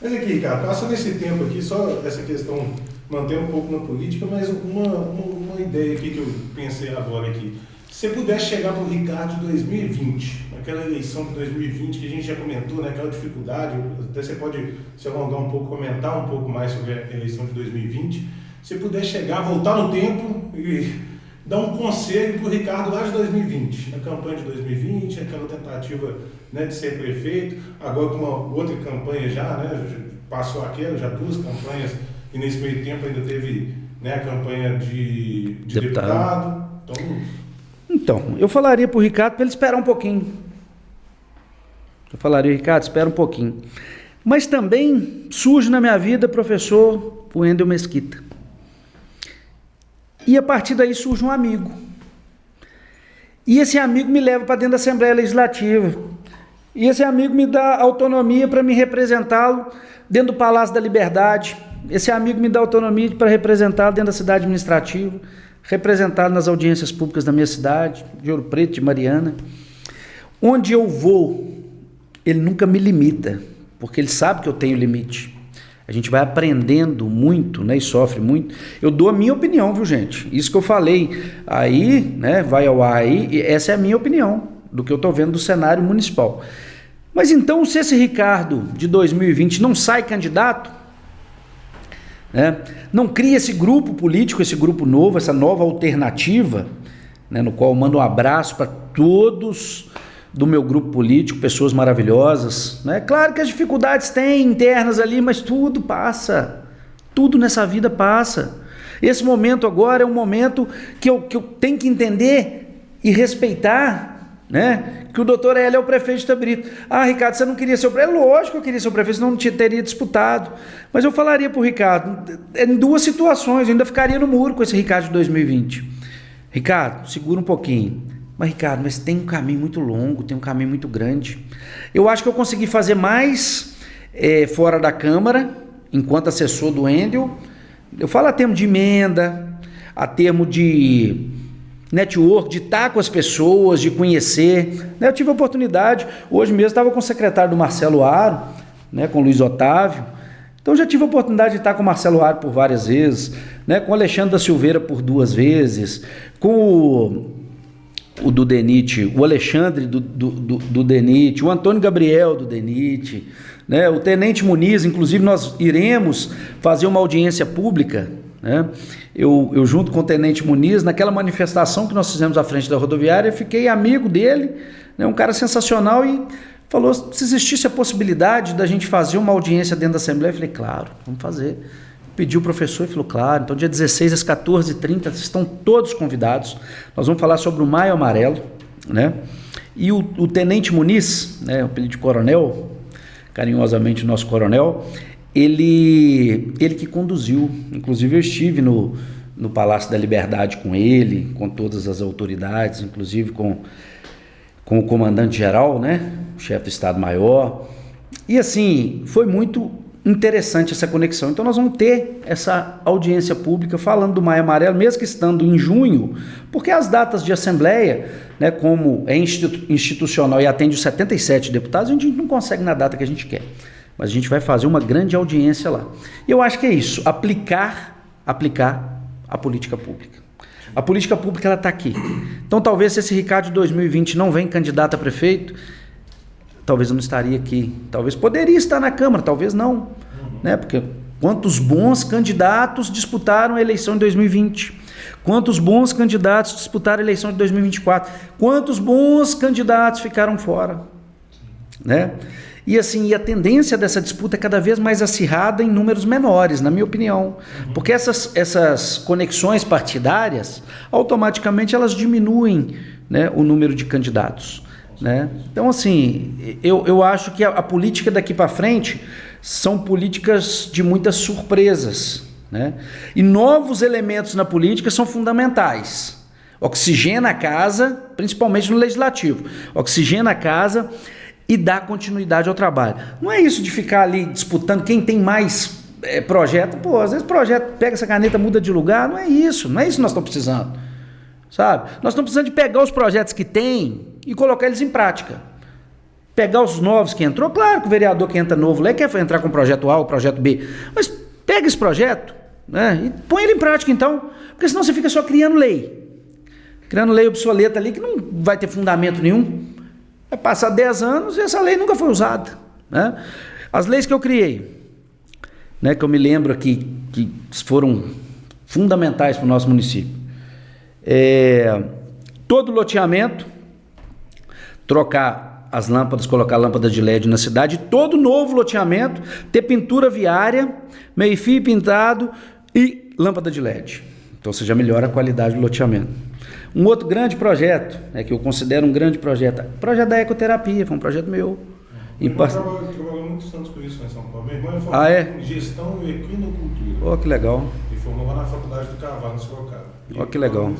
Speaker 1: Mas aqui, cara, passando esse tempo aqui, só essa questão, manter um pouco na política, mas uma ideia aqui que eu pensei agora aqui. Se você pudesse chegar para o Ricardo de 2020, naquela eleição de 2020 que a gente já comentou, né, aquela dificuldade, até você pode se alongar um pouco, comentar um pouco mais sobre a eleição de 2020, se você puder chegar, voltar no tempo e dar um conselho para o Ricardo lá de 2020, na campanha de 2020, aquela tentativa, né, de ser prefeito, agora com uma outra campanha já, né, passou aquela, já 2 campanhas, e nesse meio tempo ainda teve, né, a campanha de deputado.
Speaker 2: Então, eu falaria para o Ricardo para ele esperar um pouquinho. Ricardo, espera um pouquinho. Mas também surge na minha vida, professor Wendel Mesquita. E a partir daí surge um amigo. E esse amigo me leva para dentro da Assembleia Legislativa. E esse amigo me dá autonomia para me representá-lo dentro do Palácio da Liberdade. Esse amigo me dá autonomia para representá-lo dentro da cidade administrativa, representá-lo nas audiências públicas da minha cidade, de Ouro Preto, de Mariana. Onde eu vou, ele nunca me limita, porque ele sabe que eu tenho limite. A gente vai aprendendo muito, né, e sofre muito. Eu dou a minha opinião, viu, gente? Isso que eu falei aí, né, vai ao ar aí, e essa é a minha opinião do que eu estou vendo do cenário municipal. Mas então, se esse Ricardo de 2020 não sai candidato, né, não cria esse grupo político, esse grupo novo, essa nova alternativa, né, no qual eu mando um abraço para todos do meu grupo político, pessoas maravilhosas, né? Claro que as dificuldades tem internas ali, mas tudo passa, Tudo nessa vida passa. Esse momento agora é um momento que eu tenho que entender e respeitar, né? Que o doutor Hélio é o prefeito de Itabirito. Ah, Ricardo, você não queria ser o prefeito? É lógico que eu queria ser o prefeito, senão não teria disputado. Mas eu falaria para o Ricardo, em duas situações, eu ainda ficaria no muro com esse Ricardo de 2020. Ricardo, segura um pouquinho. Mas, Ricardo, mas tem um caminho muito longo, tem um caminho muito grande. Eu acho que eu consegui fazer mais fora da Câmara, enquanto assessor do Wendel. Eu falo a termo de emenda, a termo de network, de estar com as pessoas, de conhecer. Eu tive a oportunidade, hoje mesmo estava com o secretário do Marcelo Aro, né, com o Luiz Otávio. Então já tive a oportunidade de estar com o Marcelo Aro por várias vezes, né, com o Alexandre da Silveira por 2 vezes, com o do DENIT, o Alexandre do DENIT, o Antônio Gabriel do DENIT, né, o Tenente Muniz. Inclusive nós iremos fazer uma audiência pública, né? Eu junto com o Tenente Muniz, naquela manifestação que nós fizemos à frente da rodoviária, fiquei amigo dele, né, um cara sensacional, e falou se existisse a possibilidade da gente fazer uma audiência dentro da Assembleia. Eu falei, claro, vamos fazer. Pediu o professor e falou, claro. Então dia 16 às 14h30, vocês estão todos convidados. Nós vamos falar sobre o Maio Amarelo, né? E o Tenente Muniz, né, o apelido de coronel, carinhosamente o nosso coronel, ele que conduziu. Inclusive eu estive no Palácio da Liberdade com ele, com todas as autoridades, inclusive com o comandante-geral, né, o chefe do Estado-Maior. E assim, foi muito interessante essa conexão. Então nós vamos ter essa audiência pública falando do Maio Amarelo, mesmo que estando em junho, porque as datas de Assembleia, né, como é institucional e atende os 77 deputados, a gente não consegue na data que a gente quer. Mas a gente vai fazer uma grande audiência lá. E eu acho que é isso, aplicar a política pública. A política pública, ela está aqui. Então talvez se esse Ricardo de 2020 não vem candidato a prefeito, talvez eu não estaria aqui. Talvez poderia estar na Câmara, talvez não. Né? Porque quantos bons candidatos disputaram a eleição de 2020? Quantos bons candidatos disputaram a eleição de 2024? Quantos bons candidatos ficaram fora? Né? E assim, a tendência dessa disputa é cada vez mais acirrada em números menores, na minha opinião. Porque essas conexões partidárias, automaticamente elas diminuem, né, o número de candidatos. Né? Então, assim, eu acho que a política daqui para frente são políticas de muitas surpresas. Né? E novos elementos na política são fundamentais. Oxigena a casa, principalmente no legislativo. Oxigena a casa e dá continuidade ao trabalho. Não é isso de ficar ali disputando quem tem mais projeto. Pô, às vezes o projeto pega essa caneta, muda de lugar. Não é isso que nós estamos precisando. Sabe? Nós estamos precisando de pegar os projetos que tem e colocar eles em prática. Pegar os novos que entrou. Claro que o vereador que entra novo lá quer entrar com o projeto A ou o projeto B. Mas pega esse projeto, né, e põe ele em prática então. Porque senão você fica só criando lei. Criando lei obsoleta ali que não vai ter fundamento nenhum. Vai passar 10 anos e essa lei nunca foi usada. Né? As leis que eu criei, né, que eu me lembro aqui, que foram fundamentais para o nosso município. Todo loteamento, trocar as lâmpadas, colocar lâmpada de LED na cidade, todo novo loteamento, ter pintura viária, meio-fio pintado e lâmpada de LED. Então você já melhora a qualidade do loteamento. Um outro grande projeto, né, que eu considero um grande projeto, o projeto da ecoterapia, foi um projeto meu.
Speaker 1: Minha irmã trabalhou muitos anos com isso em São Paulo. Minha irmã é formada em gestão e equinocultura.
Speaker 2: Oh, que legal.
Speaker 1: E formou lá na Faculdade do Carvalho, no Sorocaba.
Speaker 2: Oh, que legal.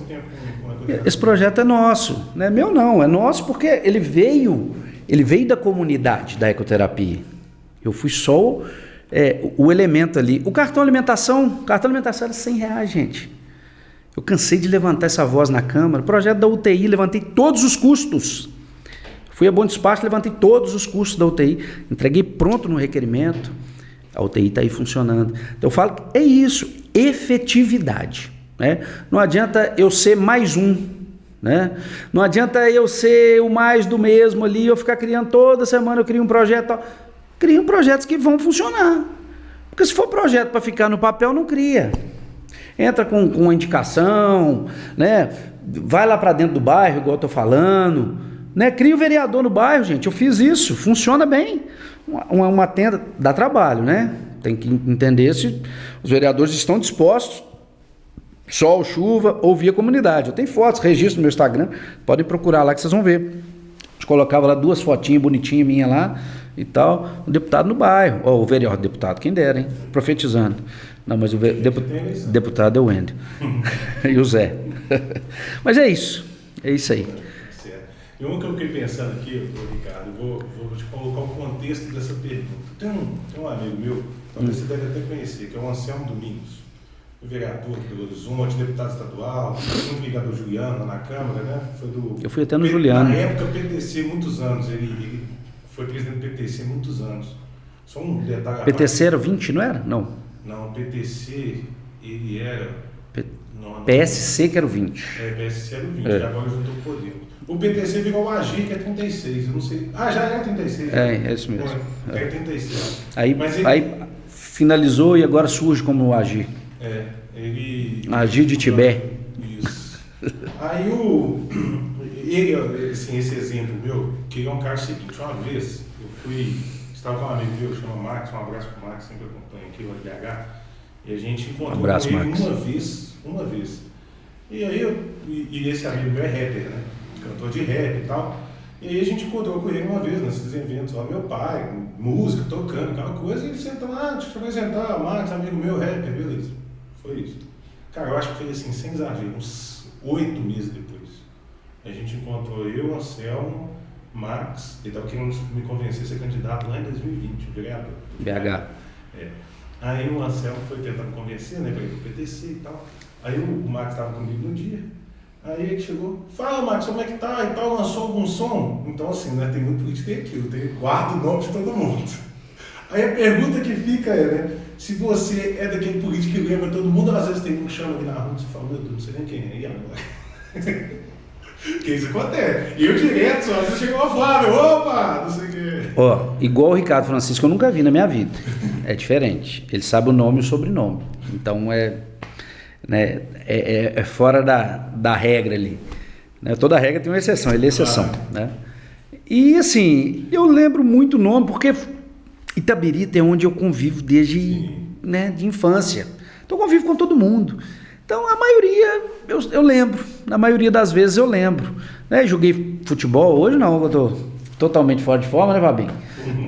Speaker 2: Esse projeto é nosso, não é meu não, é nosso porque ele veio da comunidade da ecoterapia. Eu fui só o elemento ali. O cartão alimentação era R$100, gente. Eu cansei de levantar essa voz na Câmara. O projeto da UTI, levantei todos os custos. Fui a Bom Despacho, levantei todos os custos da UTI. Entreguei pronto no requerimento. A UTI está aí funcionando. Então eu falo que é isso, efetividade. Né? Não adianta eu ser mais um. Né? Não adianta eu ser o mais do mesmo ali, eu ficar criando toda semana, eu crio um projeto. Crio projetos que vão funcionar. Porque se for projeto para ficar no papel, não cria. Entra com uma indicação, né? Vai lá para dentro do bairro, igual eu estou falando, né? Cria o vereador no bairro, gente. Eu fiz isso, funciona bem. Uma tenda dá trabalho, né? Tem que entender se os vereadores estão dispostos, sol, chuva, ouvir a comunidade. Eu tenho fotos, registro no meu Instagram, podem procurar lá que vocês vão ver. A gente colocava lá 2 fotinhas bonitinhas minha lá e tal, o deputado no bairro, ou o vereador, deputado, quem dera, hein? Profetizando. Não, mas o deputado é o Wendel. E o Zé. Mas é isso aí.
Speaker 1: Certo. E uma que eu fiquei pensando aqui, Ricardo, vou te colocar o contexto dessa pergunta. Tem um amigo meu, talvez você deve até conhecer, que é o Anselmo Domingos, vereador do Belo Horizonte, deputado estadual, muito ligado ao Juliano na Câmara, né?
Speaker 2: Eu fui até no Juliano.
Speaker 1: Na época, PTC, muitos anos, ele foi presidente do PTC muitos anos. Só um detalhe.
Speaker 2: PTC era 20, não era? Não,
Speaker 1: PTC, ele era...
Speaker 2: PSC que era o 20.
Speaker 1: PSC era o 20, agora juntou o Podemos. O PTC virou o AGIR, que é 36, eu não sei. Já é 36.
Speaker 2: É isso mesmo.
Speaker 1: É 36.
Speaker 2: Aí finalizou e agora surge como o AGIR.
Speaker 1: Ele...
Speaker 2: AGIR de Tibé.
Speaker 1: Isso. Aí assim, esse exemplo meu, que ele é um cara seguinte, uma vez estava com um amigo meu, chama Max, um abraço pro Max, sempre acompanha aqui o BH, e a gente encontrou com ele uma vez. E aí esse amigo meu é rapper, né? Cantor de rap e tal. E aí a gente encontrou com ele uma vez nesses eventos, ó, meu pai, música, tocando, aquela coisa, e ele sentou lá, deixa eu te apresentar, Max, amigo meu, rapper, beleza. Foi isso. Cara, eu acho que foi assim, sem exagero, uns 8 meses depois. A gente encontrou eu, Anselmo, Max, ele estava querendo me convencer a ser candidato lá em 2020, o vereador.
Speaker 2: BH.
Speaker 1: Aí o Anselmo foi tentar me convencer, né, para ir pro PTC e tal. Aí o Max estava comigo no dia. Aí ele chegou, fala Max, como é que tá? E tal, lançou algum som? Então assim, né, tem muito político, tem aquilo, guarda o nome de todo mundo. Aí a pergunta que fica é, né, se você é daquele político que lembra todo mundo, às vezes tem um que chama ali na rua, você fala, meu Deus, não sei nem quem é, e agora? Que isso acontece. E eu direto, só você chegou a Flávio, opa, não sei o quê.
Speaker 2: Ó, igual o Ricardo Francisco eu nunca vi na minha vida. É diferente. Ele sabe o nome e o sobrenome. Então é fora da regra ali. Né? Toda regra tem uma exceção, ele é exceção. Né? E assim, eu lembro muito o nome, porque Itabirito é onde eu convivo desde de infância. Então eu convivo com todo mundo. Então a maioria eu lembro, na maioria das vezes eu lembro. Né? Joguei futebol, hoje não, eu estou totalmente fora de forma, né, Fabinho?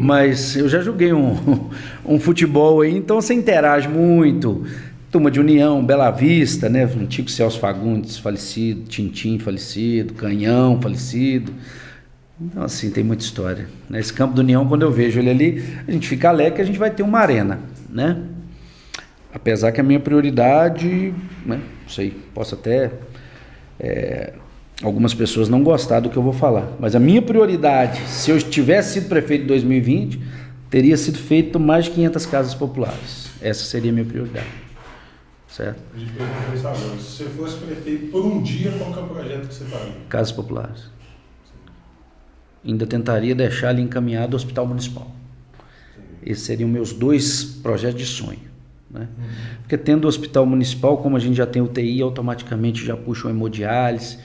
Speaker 2: Mas eu já joguei um futebol aí, então você interage muito. Turma de União, Bela Vista, né? Antigo Celso Fagundes falecido, Tintim falecido, Canhão falecido. Então, assim, tem muita história. Nesse Campo do União, quando eu vejo ele ali, a gente fica alegre que a gente vai ter uma arena, né? Apesar que a minha prioridade, né? Não sei, posso até algumas pessoas não gostar do que eu vou falar, mas a minha prioridade, se eu tivesse sido prefeito em 2020, teria sido feito mais de 500 casas populares. Essa seria a minha prioridade. Certo?
Speaker 1: A gente perguntou isso agora. Se você fosse prefeito por um dia, qual que é o projeto que você faria?
Speaker 2: Casas populares. Ainda tentaria deixar ali encaminhado o Hospital Municipal. Esses seriam meus 2 projetos de sonho. Né? Porque tendo o Hospital Municipal, como a gente já tem UTI, automaticamente já puxa o hemodiálise.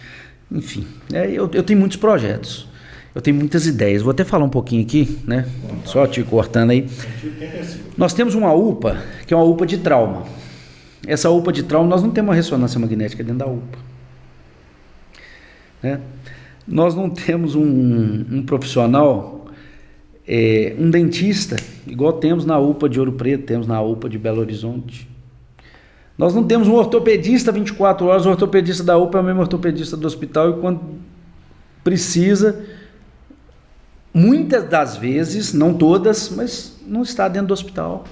Speaker 2: Enfim, eu tenho muitos projetos. Eu tenho muitas ideias. Vou até falar um pouquinho aqui, né? Só te cortando aí. Nós temos uma UPA, que é uma UPA de trauma. Essa UPA de trauma, nós não temos uma ressonância magnética dentro da UPA. Né? Nós não temos um profissional, um dentista, igual temos na UPA de Ouro Preto, temos na UPA de Belo Horizonte. Nós não temos um ortopedista 24 horas, o ortopedista da UPA é o mesmo ortopedista do hospital, e quando precisa, muitas das vezes, não todas, mas não está dentro do hospital.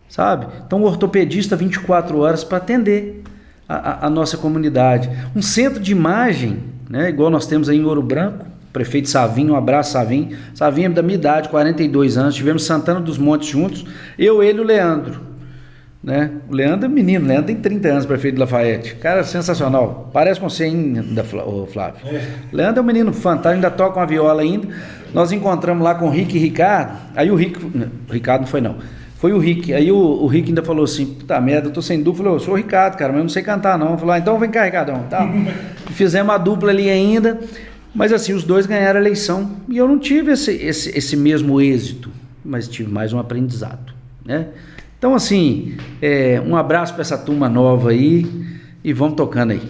Speaker 2: Sabe? Então, o ortopedista 24 horas para atender a nossa comunidade. Um centro de imagem, né, igual nós temos aí em Ouro Branco, prefeito Savinho, um abraço Savinho. Savinho é da minha idade, 42 anos, tivemos Santana dos Montes juntos, eu, ele e o Leandro. Né? O Leandro é menino, o Leandro tem 30 anos, prefeito de Lafayette. Cara, sensacional. Parece com você ainda, Flávio. O Leandro é um menino fantástico, ainda toca uma viola ainda. Nós encontramos lá com o Rick e Ricardo. Aí o Ricardo não foi não. Foi o Rick. Aí o Rick ainda falou assim, puta merda, eu tô sem dupla. Eu sou o Ricardo, cara, mas eu não sei cantar não. Falou, então vem cá, Ricardão. Tá. Fizemos a dupla ali ainda. Mas assim, os dois ganharam a eleição. E eu não tive esse mesmo êxito, mas tive mais um aprendizado. né? Então, assim, um abraço para essa turma nova aí e vamos tocando aí,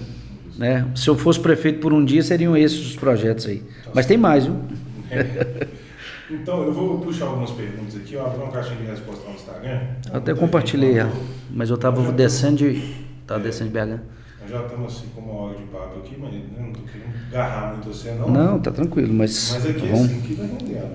Speaker 2: né? Se eu fosse prefeito por um dia, seriam esses os projetos aí. Mas tem mais, viu?
Speaker 1: Então, eu vou puxar algumas perguntas aqui. Eu abri uma caixinha de resposta lá no Instagram.
Speaker 2: Eu até compartilhei ela, mas eu estava descendo de BH.
Speaker 1: Nós já estamos assim com 1 hora de papo aqui, mas não estou querendo agarrar muito você, não.
Speaker 2: Não, tá tranquilo, mas
Speaker 1: aqui
Speaker 2: tá bom.
Speaker 1: assim, aqui vai rendendo.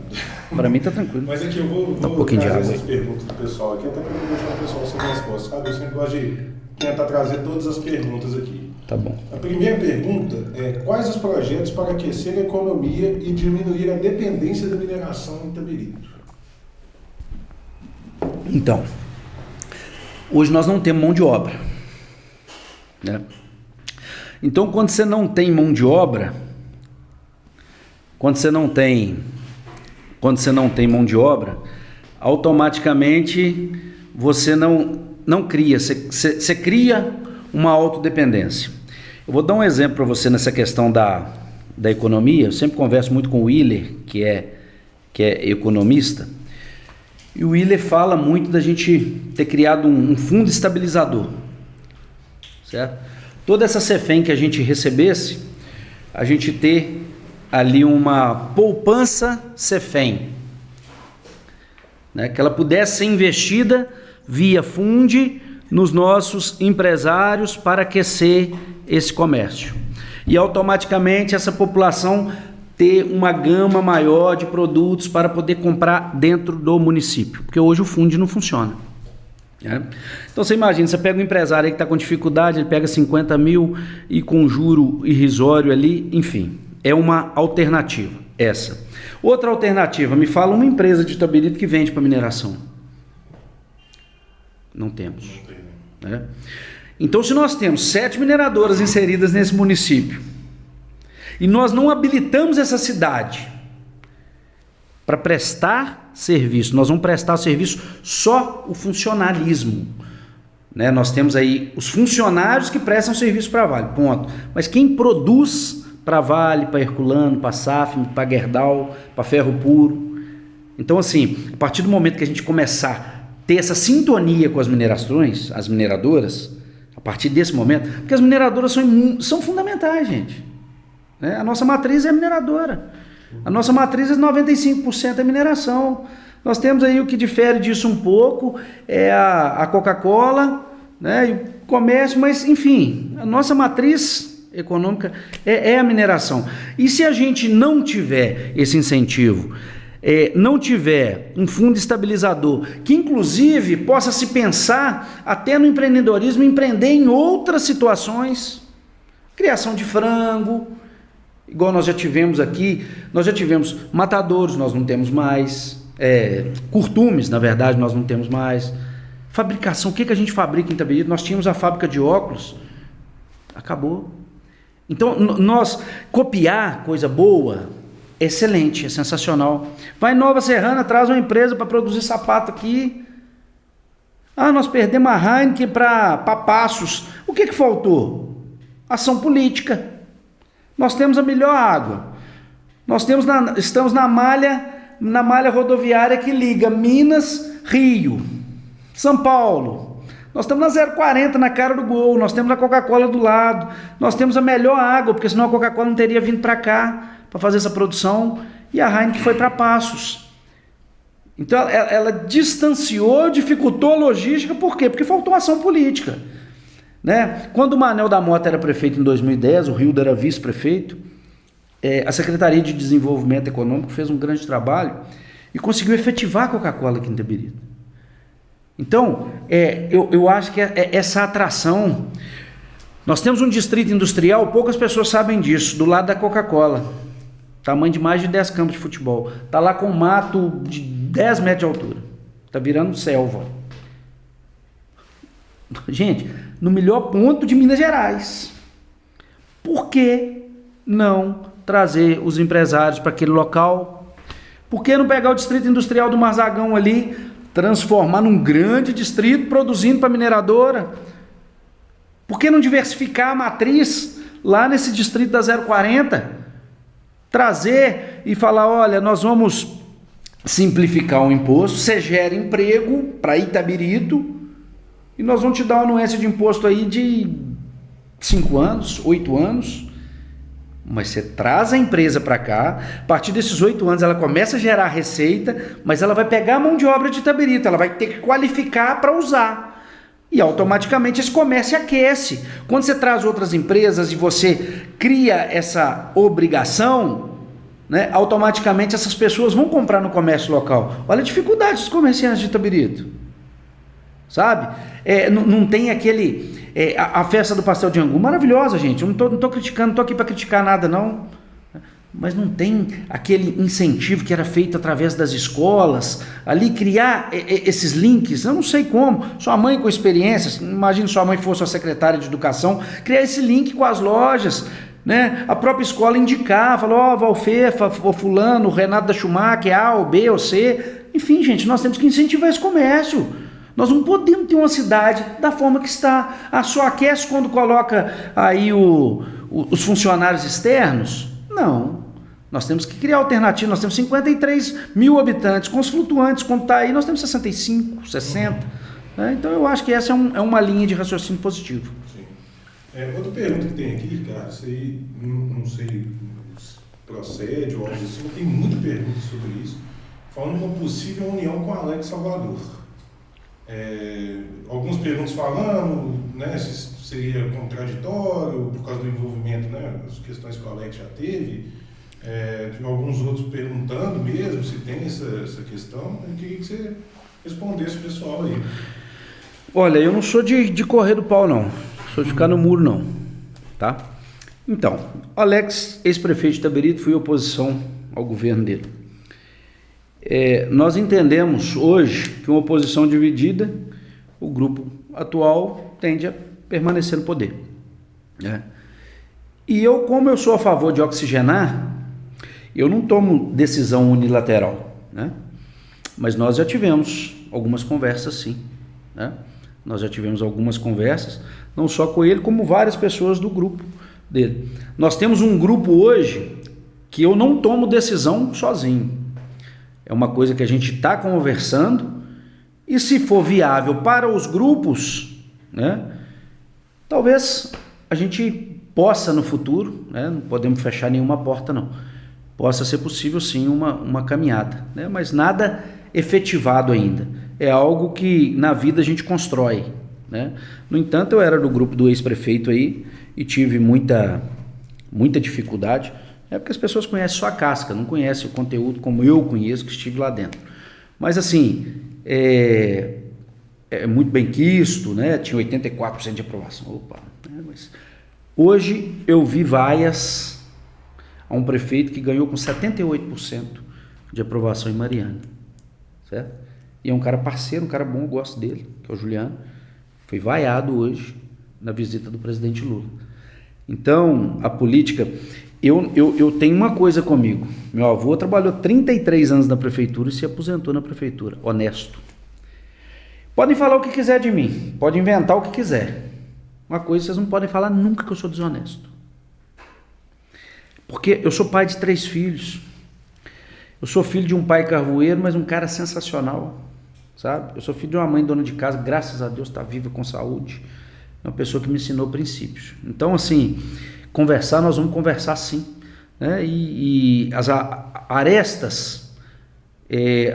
Speaker 2: Para mim tá tranquilo.
Speaker 1: Mas aqui eu vou
Speaker 2: um pouquinho de água
Speaker 1: essas perguntas do pessoal aqui, até para não deixar o pessoal sem resposta, sabe? Eu sempre gosto de tentar trazer todas as perguntas aqui.
Speaker 2: Tá bom.
Speaker 1: A primeira pergunta é: quais os projetos para aquecer a economia e diminuir a dependência da mineração em Itabirito?
Speaker 2: Então, hoje nós não temos mão de obra, né? Então, quando você não tem mão de obra, automaticamente você não cria, você cria uma autodependência. Eu vou dar um exemplo para você nessa questão da economia. Eu sempre converso muito com o Willer, que é economista, e o Willer fala muito da gente ter criado um fundo estabilizador, certo? Toda essa CEFEM que a gente recebesse, a gente ter ali uma poupança CEFEM, né? Que ela pudesse ser investida via fundo nos nossos empresários para aquecer esse comércio. E automaticamente essa população ter uma gama maior de produtos para poder comprar dentro do município, porque hoje o fundo não funciona. Então você imagina, você pega um empresário aí que está com dificuldade, ele pega 50 mil e com juro irrisório ali, enfim, é uma alternativa essa. Outra alternativa, me fala uma empresa de Itabirito que vende para mineração. Não temos. Né? Então, se nós temos 7 mineradoras inseridas nesse município e nós não habilitamos essa cidade para prestar serviço, nós vamos prestar serviço só o funcionalismo, né? Nós temos aí os funcionários que prestam serviço para a Vale, ponto. Mas quem produz para a Vale, para Herculano, para a SAF, para Gerdau, para Ferro Puro. Então, assim, a partir do momento que a gente começar a ter essa sintonia com as minerações, as mineradoras, a partir desse momento, porque as mineradoras são fundamentais, gente, né? A nossa matriz é mineradora. A nossa matriz é 95% é mineração. Nós temos aí o que difere disso um pouco, é a Coca-Cola, né, e o comércio, mas enfim, a nossa matriz econômica é a mineração. E se a gente não tiver esse incentivo, não tiver um fundo estabilizador, que inclusive possa se pensar até no empreendedorismo, empreender em outras situações, criação de frango, igual nós já tivemos aqui, nós já tivemos matadouros, nós não temos mais, curtumes, na verdade, nós não temos mais, fabricação, o que a gente fabrica em Itabirito? Nós tínhamos a fábrica de óculos, acabou. Então, nós copiar coisa boa, excelente, é sensacional. Vai em Nova Serrana, traz uma empresa para produzir sapato aqui. Nós perdemos a Heineken para Passos. O que faltou? Ação política. Nós temos a melhor água. Nós estamos na malha rodoviária que liga Minas, Rio, São Paulo. Nós estamos na 040 na cara do gol. Nós temos a Coca-Cola do lado. Nós temos a melhor água, porque senão a Coca-Cola não teria vindo para cá para fazer essa produção. E a Heineken foi para Passos. Então ela distanciou, dificultou a logística. Por quê? Porque faltou ação política. Né? Quando o Manel da Mota era prefeito em 2010, o Hildo era vice-prefeito, a Secretaria de Desenvolvimento Econômico fez um grande trabalho e conseguiu efetivar a Coca-Cola aqui em Itabirito. Então, eu acho que essa atração... Nós temos um distrito industrial, poucas pessoas sabem disso, do lado da Coca-Cola, tamanho de mais de 10 campos de futebol. Está lá com um mato de 10 metros de altura, está virando selva. Gente, no melhor ponto de Minas Gerais. Por que não trazer os empresários para aquele local? Por que não pegar o distrito industrial do Marzagão ali, transformar num grande distrito, produzindo para a mineradora? Por que não diversificar a matriz lá nesse distrito da 040? Trazer e falar, olha, nós vamos simplificar o imposto, você gera emprego para Itabirito e nós vamos te dar uma anuência de imposto aí de 5 anos, 8 anos, mas você traz a empresa para cá, a partir desses 8 anos ela começa a gerar receita, mas ela vai pegar a mão de obra de Itabirito, ela vai ter que qualificar para usar. E automaticamente esse comércio aquece. Quando você traz outras empresas e você cria essa obrigação, né, automaticamente essas pessoas vão comprar no comércio local. Olha a dificuldade dos comerciantes de Itabirito. Sabe? Não tem aquele... a festa do pastel de angu, maravilhosa, gente. Eu não tô criticando, não estou aqui para criticar nada, não. Mas não tem aquele incentivo que era feito através das escolas, ali criar esses links, eu não sei como, sua mãe com experiências, imagine sua mãe fosse a secretária de educação, criar esse link com as lojas, né? A própria escola indicar, falou, Valfefa, o fulano, o Renato da Schumacher, A ou B ou C, enfim, gente, nós temos que incentivar esse comércio. Nós não podemos ter uma cidade da forma que está. Só aquece quando coloca aí os funcionários externos? Não. Nós temos que criar alternativa. Nós temos 53 mil habitantes. Com os flutuantes, quando está aí, nós temos 65, 60. Né? Então, eu acho que essa é uma linha de raciocínio positivo.
Speaker 1: Sim. Outra pergunta que tem aqui, Ricardo, isso aí, não sei se procede ou algo assim, mas tem muita pergunta sobre isso, falando de uma possível união com a Alex Salvador. Algumas perguntas falando, né, se seria contraditório por causa do envolvimento, né, as questões que o Alex já teve, alguns outros perguntando mesmo se tem essa questão. Eu queria que você respondesse o pessoal aí.
Speaker 2: Olha, eu não sou de correr do pau, não. Sou de ficar no muro, não. Tá? Então, Alex, ex-prefeito de Itabirito, fui oposição ao governo dele. Nós entendemos hoje que uma oposição dividida, o grupo atual tende a permanecer no poder. Né? E como eu sou a favor de oxigenar, eu não tomo decisão unilateral. Né? Mas nós já tivemos algumas conversas, sim. Né? Nós já tivemos algumas conversas, não só com ele, como várias pessoas do grupo dele. Nós temos um grupo hoje que eu não tomo decisão sozinho. É uma coisa que a gente está conversando e se for viável para os grupos, né, talvez a gente possa no futuro, né, não podemos fechar nenhuma porta não, possa ser possível sim uma caminhada, né, mas nada efetivado ainda. É algo que na vida a gente constrói. Né? No entanto, eu era do grupo do ex-prefeito aí e tive muita dificuldade. Porque as pessoas conhecem só a casca, não conhecem o conteúdo como eu conheço, que estive lá dentro. Mas assim, é muito bem quisto, né? Tinha 84% de aprovação. Opa, mas hoje eu vi vaias a um prefeito que ganhou com 78% de aprovação em Mariana. Certo? E é um cara parceiro, um cara bom, eu gosto dele, que é o Juliano. Foi vaiado hoje na visita do presidente Lula. Então, a política... Eu tenho uma coisa comigo. Meu avô trabalhou 33 anos na prefeitura e se aposentou na prefeitura. Honesto. Podem falar o que quiser de mim. Podem inventar o que quiser. Uma coisa vocês não podem falar nunca, que eu sou desonesto. Porque eu sou pai de 3 filhos. Eu sou filho de um pai carvoeiro, mas um cara sensacional. Sabe? Eu sou filho de uma mãe dona de casa, graças a Deus está viva com saúde. É uma pessoa que me ensinou princípios. Então, assim... Conversar, nós vamos conversar sim, né? E as arestas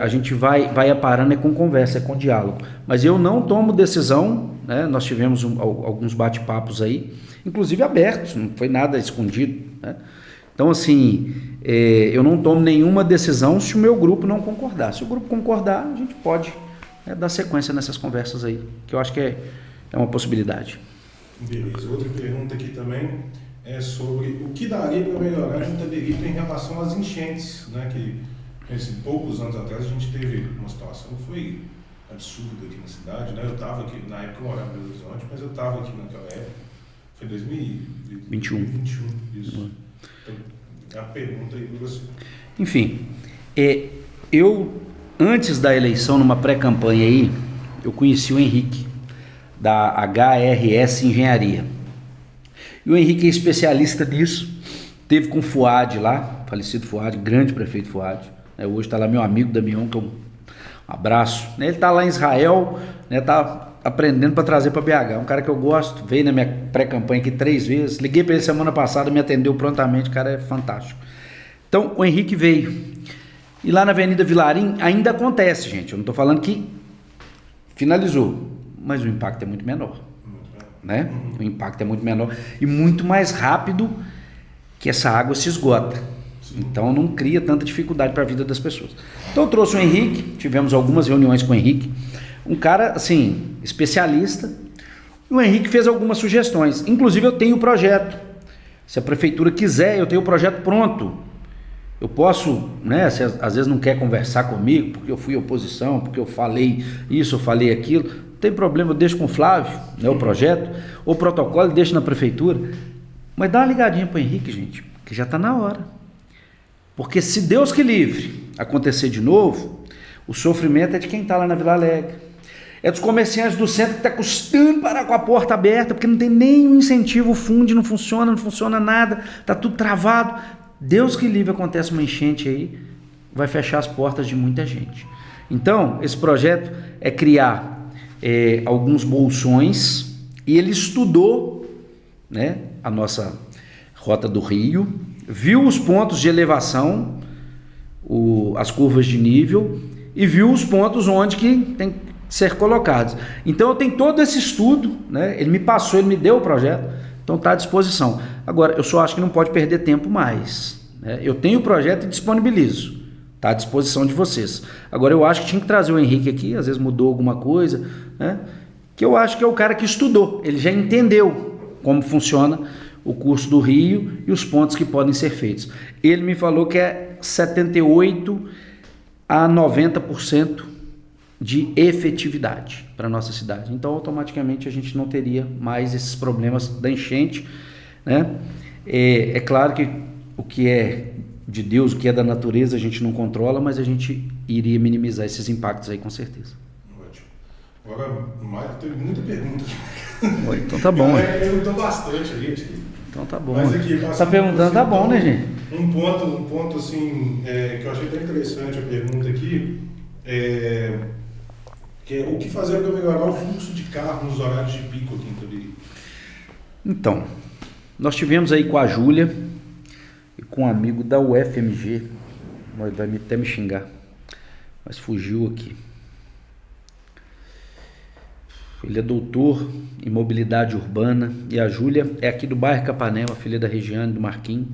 Speaker 2: a gente vai aparando com conversa, com diálogo, mas eu não tomo decisão, né? Nós tivemos alguns bate-papos aí, inclusive abertos, não foi nada escondido, né? Então assim, eu não tomo nenhuma decisão se o meu grupo não concordar. Se o grupo concordar, a gente pode dar sequência nessas conversas aí, que eu acho que é uma possibilidade.
Speaker 1: Beleza, outra pergunta aqui também é sobre o que daria para melhorar em Itabirito em relação às enchentes, né? Que poucos anos atrás a gente teve uma situação que foi absurda aqui na cidade, né? Eu estava aqui, na época eu morava em Belo Horizonte, mas eu estava aqui naquela época, foi 2021. Isso. Então, a pergunta aí para você.
Speaker 2: Enfim, eu, antes da eleição, numa pré-campanha aí, eu conheci o Henrique, da HRS Engenharia. E o Henrique é especialista nisso, teve com o Fuad lá, falecido Fuad, grande prefeito Fuad, né? Hoje está lá meu amigo Damião, que é um abraço. Ele está lá em Israel, né? Tá aprendendo para trazer para BH. Um cara que eu gosto, veio na minha pré-campanha aqui 3 vezes. Liguei para ele semana passada, me atendeu prontamente, o cara é fantástico. Então, o Henrique veio. E lá na Avenida Vilarim ainda acontece, gente. Eu não estou falando que finalizou, mas o impacto é muito menor. Né? O impacto é muito menor e muito mais rápido que essa água se esgota. Então não cria tanta dificuldade para a vida das pessoas. Então eu trouxe o Henrique, tivemos algumas reuniões com o Henrique, um cara assim, especialista. O Henrique fez algumas sugestões, inclusive eu tenho o projeto. Se a prefeitura quiser, eu tenho o projeto pronto. Eu posso, né, se às vezes não quer conversar comigo, porque eu fui oposição, porque eu falei isso, eu falei aquilo, não tem problema, eu deixo com o Flávio, né, o projeto, o protocolo, eu deixo na prefeitura. Mas dá uma ligadinha para o Henrique, gente, que já está na hora. Porque se Deus que livre acontecer de novo, o sofrimento é de quem está lá na Vila Alegre. É dos comerciantes do centro que está custando parar com a porta aberta, porque não tem nenhum incentivo, o fundo não funciona nada, está tudo travado. Deus que livre acontece uma enchente aí, vai fechar as portas de muita gente. Então, esse projeto é criar alguns bolsões, e ele estudou, né, a nossa rota do Rio, viu os pontos de elevação, as curvas de nível, e viu os pontos onde que tem que ser colocados. Então eu tenho todo esse estudo, né? Ele me passou, ele me deu o projeto, então está à disposição. Agora, eu só acho que não pode perder tempo mais, né? Eu tenho o projeto e disponibilizo, está à disposição de vocês. Agora, eu acho que tinha que trazer o Henrique aqui, às vezes mudou alguma coisa, né? Que eu acho que é o cara que estudou, ele já entendeu como funciona o curso do Rio e os pontos que podem ser feitos. Ele me falou que é 78% a 90% de efetividade para a nossa cidade. Então, automaticamente, a gente não teria mais esses problemas da enchente, né? É claro que o que é de Deus, o que é da natureza, a gente não controla, mas a gente iria minimizar esses impactos aí, com certeza.
Speaker 1: Ótimo. Agora, Mário, tem muita pergunta.
Speaker 2: Então tá bom.
Speaker 1: Perguntou bastante aí.
Speaker 2: Então tá bom.
Speaker 1: Mas aqui,
Speaker 2: tá perguntando, tá bom, né, gente?
Speaker 1: Um ponto assim, que eu achei bem interessante a pergunta aqui, que é o que fazer para melhorar o fluxo de carro nos horários de pico aqui em Itabiri?
Speaker 2: Então, nós tivemos aí com a Júlia e com um amigo da UFMG, vai até me xingar, mas fugiu aqui. Ele é doutor em mobilidade urbana e a Júlia é aqui do bairro Capanema, filha da Regiane, do Marquinhos,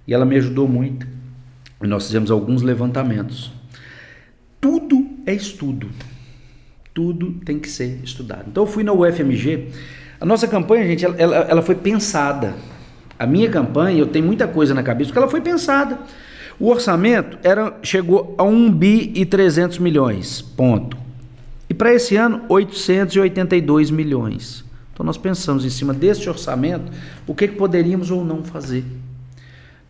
Speaker 2: e ela me ajudou muito e nós fizemos alguns levantamentos. Tudo é estudo, tudo tem que ser estudado. Então eu fui na UFMG, a nossa campanha, gente, ela foi pensada. A minha campanha, eu tenho muita coisa na cabeça, porque ela foi pensada. O orçamento chegou a 1,3 bilhão, ponto. E para esse ano, 882 milhões. Então nós pensamos em cima desse orçamento, o que poderíamos ou não fazer.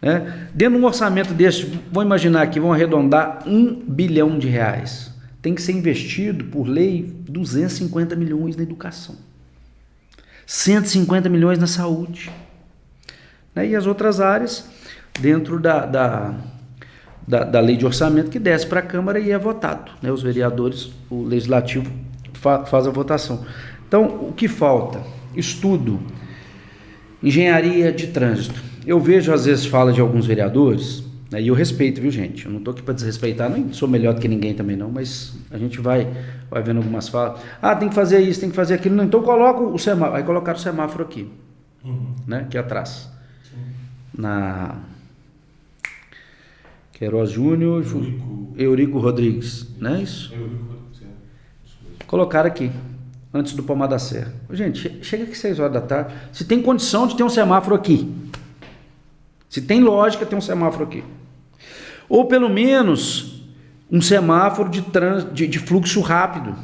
Speaker 2: Né? Dentro de um orçamento desse, vamos imaginar aqui, vamos arredondar R$1 bilhão. Tem que ser investido, por lei, 250 milhões na educação. 150 milhões na saúde. Né? E as outras áreas, dentro da lei de orçamento, que desce para a Câmara e é votado. Né? Os vereadores, o Legislativo faz a votação. Então, o que falta? Estudo, engenharia de trânsito. Eu vejo, às vezes, fala de alguns vereadores, né? E eu respeito, viu, gente? Eu não estou aqui para desrespeitar, nem sou melhor do que ninguém também não, mas a gente vai vendo algumas falas. Tem que fazer isso, tem que fazer aquilo. Não, então coloca o semáforo. Aí colocaram o semáforo aqui, né? Aqui atrás. Sim. Queiroz Júnior e Eurico Rodrigues, não é isso? Eurico Rodrigues, colocaram aqui, antes do Palmar da Serra. Gente, chega aqui 6 horas da tarde, se tem condição de ter um semáforo aqui, se tem lógica ter um semáforo aqui, ou pelo menos um semáforo de fluxo rápido.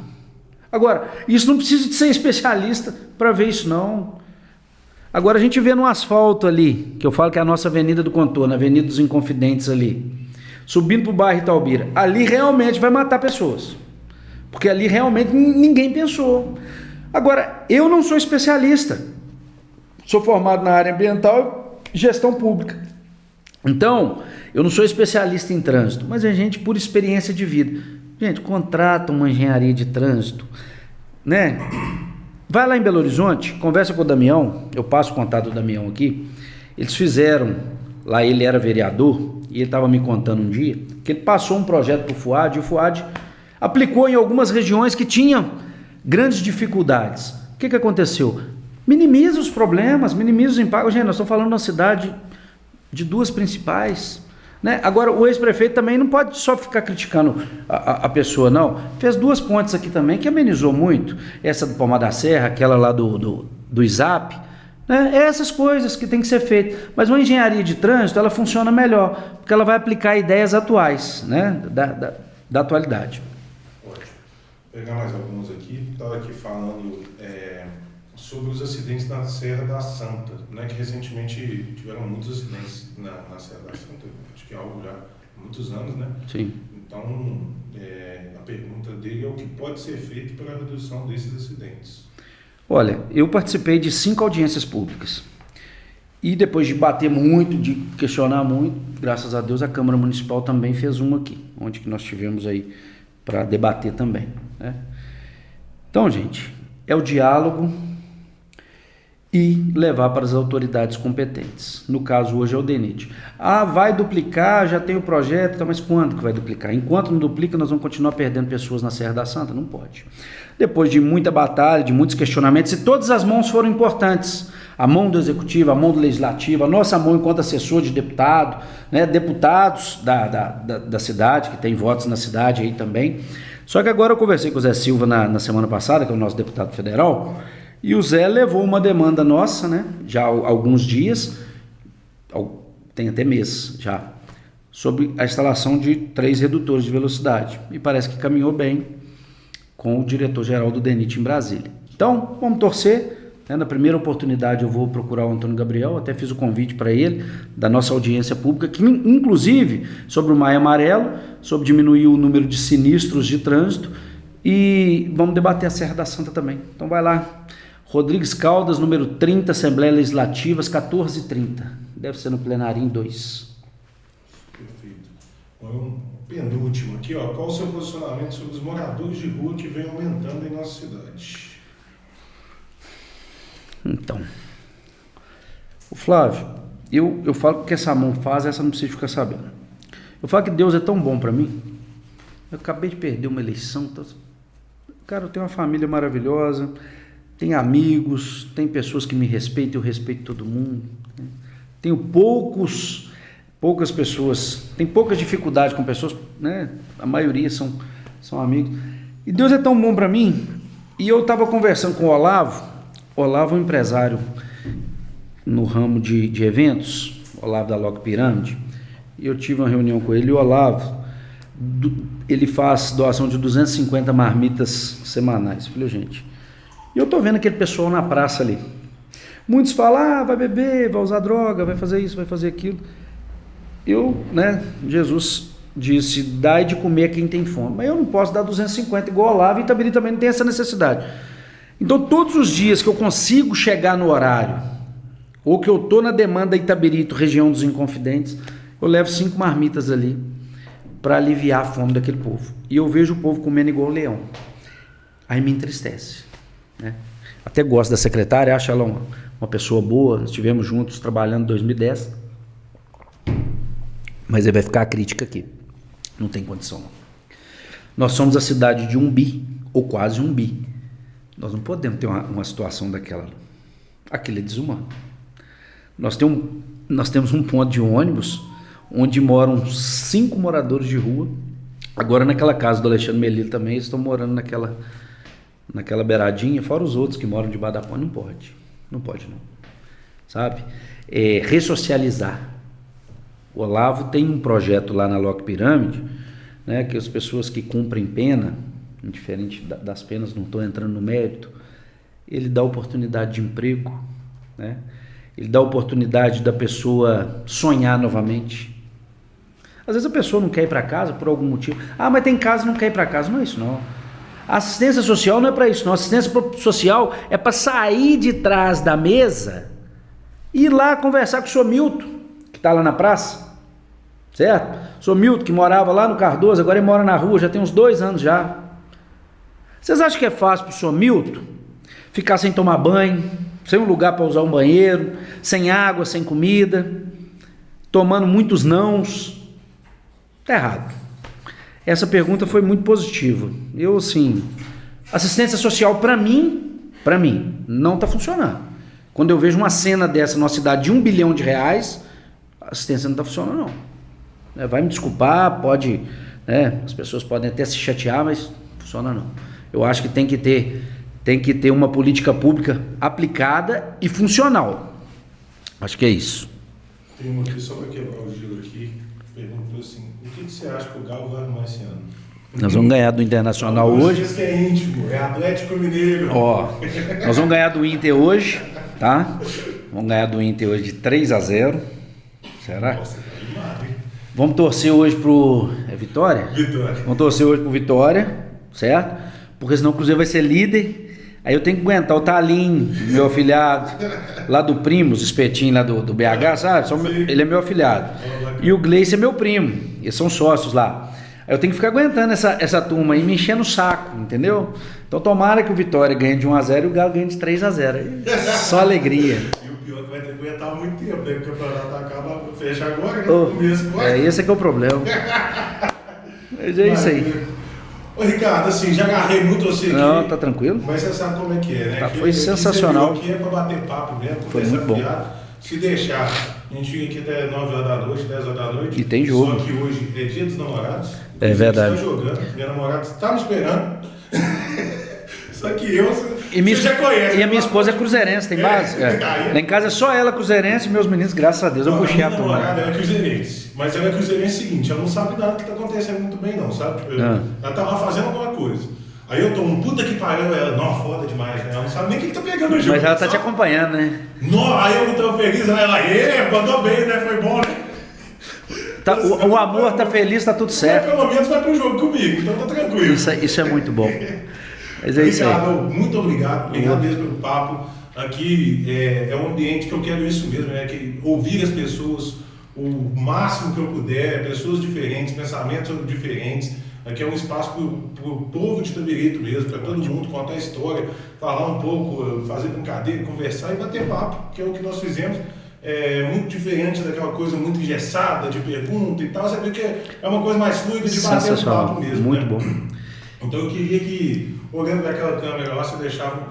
Speaker 2: Agora, isso não precisa de ser especialista para ver isso não. Agora a gente vê no asfalto ali, que eu falo que é a nossa Avenida do Contorno, a Avenida dos Inconfidentes ali, subindo para o bairro Italbira, ali realmente vai matar pessoas, porque ali realmente ninguém pensou. Agora, eu não sou especialista, sou formado na área ambiental e gestão pública, Então, eu não sou especialista em trânsito, mas a gente, por experiência de vida, gente, contrata uma engenharia de trânsito, né? Vai lá em Belo Horizonte, conversa com o Damião, eu passo o contato do Damião aqui. Eles fizeram, lá ele era vereador, e ele estava me contando um dia, que ele passou um projeto para o FUAD, e o FUAD aplicou em algumas regiões que tinham grandes dificuldades. O que aconteceu? Minimiza os problemas, minimiza os impactos. Gente, nós estamos falando de uma cidade de duas principais, né? Agora, o ex-prefeito também não pode só ficar criticando a pessoa, não. Fez 2 pontes aqui também, que amenizou muito. Essa do Palmar da Serra, aquela lá do ISAP, né? Essas coisas que tem que ser feitas. Mas uma engenharia de trânsito, ela funciona melhor, porque ela vai aplicar ideias atuais, né? Da atualidade.
Speaker 1: Ótimo. Vou pegar mais alguns aqui. Estava aqui falando sobre os acidentes na Serra da Santa, né? Que recentemente tiveram muitos acidentes na Serra da Santa. Acho que é algo já há muitos anos, né?
Speaker 2: Sim.
Speaker 1: Então, a pergunta dele é o que pode ser feito para a redução desses acidentes.
Speaker 2: Olha, eu participei de 5 audiências públicas e depois de bater muito, de questionar muito, graças a Deus a Câmara Municipal também fez uma aqui, onde que nós tivemos aí para debater também, né? Então, gente, é o diálogo e levar para as autoridades competentes. No caso hoje é o DENIT. Vai duplicar, já tem o projeto, mas quando que vai duplicar? Enquanto não duplica, nós vamos continuar perdendo pessoas na Serra da Santa? Não pode. Depois de muita batalha, de muitos questionamentos, e todas as mãos foram importantes, a mão do Executivo, a mão do Legislativo, a nossa mão enquanto assessor de deputado, né, deputados da cidade, que tem votos na cidade aí também. Só que agora eu conversei com o Zé Silva na semana passada, que é o nosso deputado federal, e o Zé levou uma demanda nossa, né, já há alguns dias, tem até mês já, sobre a instalação de 3 redutores de velocidade. E parece que caminhou bem com o diretor-geral do DENIT em Brasília. Então, vamos torcer, né? Na primeira oportunidade eu vou procurar o Antônio Gabriel, até fiz o convite para ele, da nossa audiência pública, que inclusive sobre o Maio Amarelo, sobre diminuir o número de sinistros de trânsito, e vamos debater a Serra da Santa também. Então vai lá, Rodrigues Caldas, número 30, Assembleia Legislativa, às 14h30. Deve ser no Plenarinho 2.
Speaker 1: Perfeito. Penúltimo aqui, ó. Qual o seu posicionamento sobre os moradores de rua que vem aumentando em nossa cidade? Então,
Speaker 2: o Flávio, eu falo que essa mão faz, essa não precisa ficar sabendo. Eu falo que Deus é tão bom para mim. Eu acabei de perder uma eleição. Cara, eu tenho uma família maravilhosa, tenho amigos, tem pessoas que me respeitam, eu respeito todo mundo. Tenho poucas pessoas, tem pouca dificuldade com pessoas, né? A maioria são amigos. E Deus é tão bom para mim. E eu estava conversando com o Olavo é um empresário no ramo de eventos, Olavo da Loco Pirâmide, e eu tive uma reunião com ele, e o Olavo, ele faz doação de 250 marmitas semanais. Eu falei, gente, e eu tô vendo aquele pessoal na praça ali, muitos falam, vai beber, vai usar droga, vai fazer isso, vai fazer aquilo. Jesus disse, dai de comer a quem tem fome, mas eu não posso dar 250 igual o Olavo, e Itabiri também não tem essa necessidade. Então, todos os dias que eu consigo chegar no horário, ou que eu estou na demanda Itabirito, região dos Inconfidentes, eu levo 5 marmitas ali para aliviar a fome daquele povo. E eu vejo o povo comendo igual leão. Aí me entristece, né? Até gosto da secretária, acho ela uma pessoa boa, nós estivemos juntos trabalhando em 2010, mas aí vai ficar a crítica aqui. Não tem condição, não. Nós somos a cidade de 1 bi, ou quase 1 bi. Nós não podemos ter uma situação daquela. Aquilo é desumano. Nós temos um ponto de ônibus onde moram 5 moradores de rua. Agora naquela casa do Alexandre Melilo também, eles estão morando naquela beiradinha, fora os outros que moram debaixo da ponte. Não pode não. Sabe? Ressocializar. O Olavo tem um projeto lá na Loco Pirâmide, né, que as pessoas que cumprem pena, diferente das penas, não estou entrando no mérito, ele dá oportunidade de emprego, né? Ele dá oportunidade da pessoa sonhar novamente. Às vezes a pessoa não quer ir para casa por algum motivo. Mas tem casa e não quer ir para casa. Não é isso, não. A assistência social não é para isso, não. A assistência social é para sair de trás da mesa e ir lá conversar com o senhor Milton, que está lá na praça, certo? Sou Milton, que morava lá no Cardoso, agora ele mora na rua, já tem uns 2 anos já. Vocês acham que é fácil pro senhor Milton ficar sem tomar banho, sem um lugar para usar um banheiro, sem água, sem comida, tomando muitos nãos? Tá errado. Essa pergunta foi muito positiva. Eu, assim, assistência social para mim, não tá funcionando. Quando eu vejo uma cena dessa numa cidade de R$1 bilhão, a assistência não tá funcionando, não. Vai me desculpar, pode, né, as pessoas podem até se chatear, mas não funciona não. Eu acho que tem que ter uma política pública aplicada e funcional. Acho que é isso.
Speaker 1: Tem uma aqui, só para quebrar o gelo aqui, perguntou assim, o que você acha que o Galo vai arrumar esse ano?
Speaker 2: Nós vamos ganhar do Internacional hoje.
Speaker 1: Diz que é íntimo, é Atlético Mineiro.
Speaker 2: Ó, nós vamos ganhar do Inter hoje, tá? Vamos ganhar do Inter hoje de 3-0. Será?
Speaker 1: Nossa, tá animado, hein?
Speaker 2: Vamos torcer hoje pro... É Vitória?
Speaker 1: Vitória.
Speaker 2: Vamos torcer hoje pro Vitória, certo? Porque senão o Cruzeiro vai ser líder. Aí eu tenho que aguentar o Talim, meu afilhado, lá do Primos, espetinho lá do BH, sabe? Ele é meu afilhado. E o Gleice é meu primo, eles são sócios lá. Aí eu tenho que ficar aguentando essa turma aí, me enchendo o saco, entendeu? Então tomara que o Vitória ganhe de 1-0 e o Galo ganhe de 3-0. Só alegria.
Speaker 1: E o pior é que vai ter que aguentar muito tempo, né? Porque o campeonato acaba, fecha agora, né? No começo,
Speaker 2: esse é que é o problema. Mas é isso aí.
Speaker 1: Ô Ricardo, assim, já agarrei muito você aqui.
Speaker 2: Não, tá tranquilo.
Speaker 1: Mas você sabe como é que é, né?
Speaker 2: Tá,
Speaker 1: que
Speaker 2: foi sensacional.
Speaker 1: Aqui é pra bater papo mesmo,
Speaker 2: foi muito bom.
Speaker 1: Se deixar, a gente fica aqui até 9 horas da noite, 10 horas da noite.
Speaker 2: E tem jogo.
Speaker 1: Só que hoje é dia dos namorados.
Speaker 2: É verdade.
Speaker 1: A gente tá jogando, minha namorada está me esperando. Só que eu,
Speaker 2: você
Speaker 1: já conhece.
Speaker 2: E a minha esposa é cruzeirense, tem base? Lá em casa é só ela cruzeirense e meus meninos, graças a Deus, eu puxei a turma.
Speaker 1: Minha namorada é cruzeirense, mas ela é cruzeirense seguinte, ela não sabe nada que tá acontecendo muito bem não, sabe? Tipo, ela tá lá fazendo alguma coisa. Aí eu tô um puta que pariu, ela, não, foda demais, né? Ela não sabe nem o que tá pegando o jogo.
Speaker 2: Mas ela tá te acompanhando, né?
Speaker 1: Não, aí eu não tô feliz, ela, mandou bem, né? Foi bom, né?
Speaker 2: Tá, o amor tá feliz, tá tudo certo.
Speaker 1: Mas pelo menos vai pro jogo comigo, então tá tranquilo.
Speaker 2: Isso é muito bom. Mas é isso aí.
Speaker 1: Ricardo, muito obrigado mesmo pelo papo. Aqui é um ambiente que eu quero isso mesmo, né? Que ouvir as pessoas o máximo que eu puder, pessoas diferentes, pensamentos diferentes. Aqui é um espaço para o povo de Itabirito mesmo, para todo mundo contar a história, falar um pouco, fazer brincadeira, conversar e bater papo, que é o que nós fizemos. É muito diferente daquela coisa muito engessada de pergunta e tal, você vê que é uma coisa mais fluida de bater um papo mesmo.
Speaker 2: Muito
Speaker 1: né?
Speaker 2: bom.
Speaker 1: Então eu queria que, olhando para aquela câmera lá, você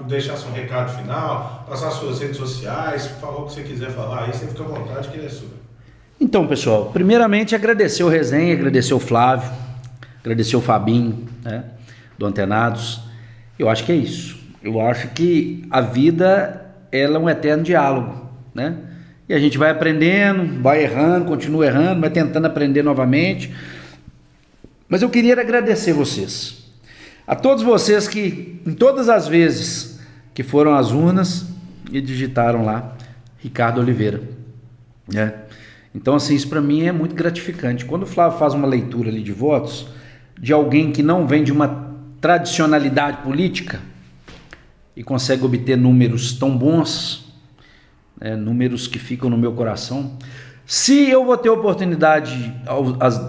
Speaker 1: deixasse um recado final, passar suas redes sociais, falar o que você quiser falar, aí você fica à vontade que ele é sua.
Speaker 2: Então, pessoal, primeiramente agradecer o Resenha, agradecer o Flávio, agradecer o Fabinho, né, do Antenados. Eu acho que é isso. Eu acho que a vida, ela é um eterno diálogo, né? E a gente vai aprendendo, vai errando, continua errando, vai tentando aprender novamente. Mas eu queria agradecer vocês. A todos vocês que, em todas as vezes que foram às urnas e digitaram lá, Ricardo Oliveira, né? Então, assim, isso para mim é muito gratificante. Quando o Flávio faz uma leitura ali de votos, de alguém que não vem de uma tradicionalidade política e consegue obter números tão bons, né, números que ficam no meu coração. Se eu vou ter oportunidade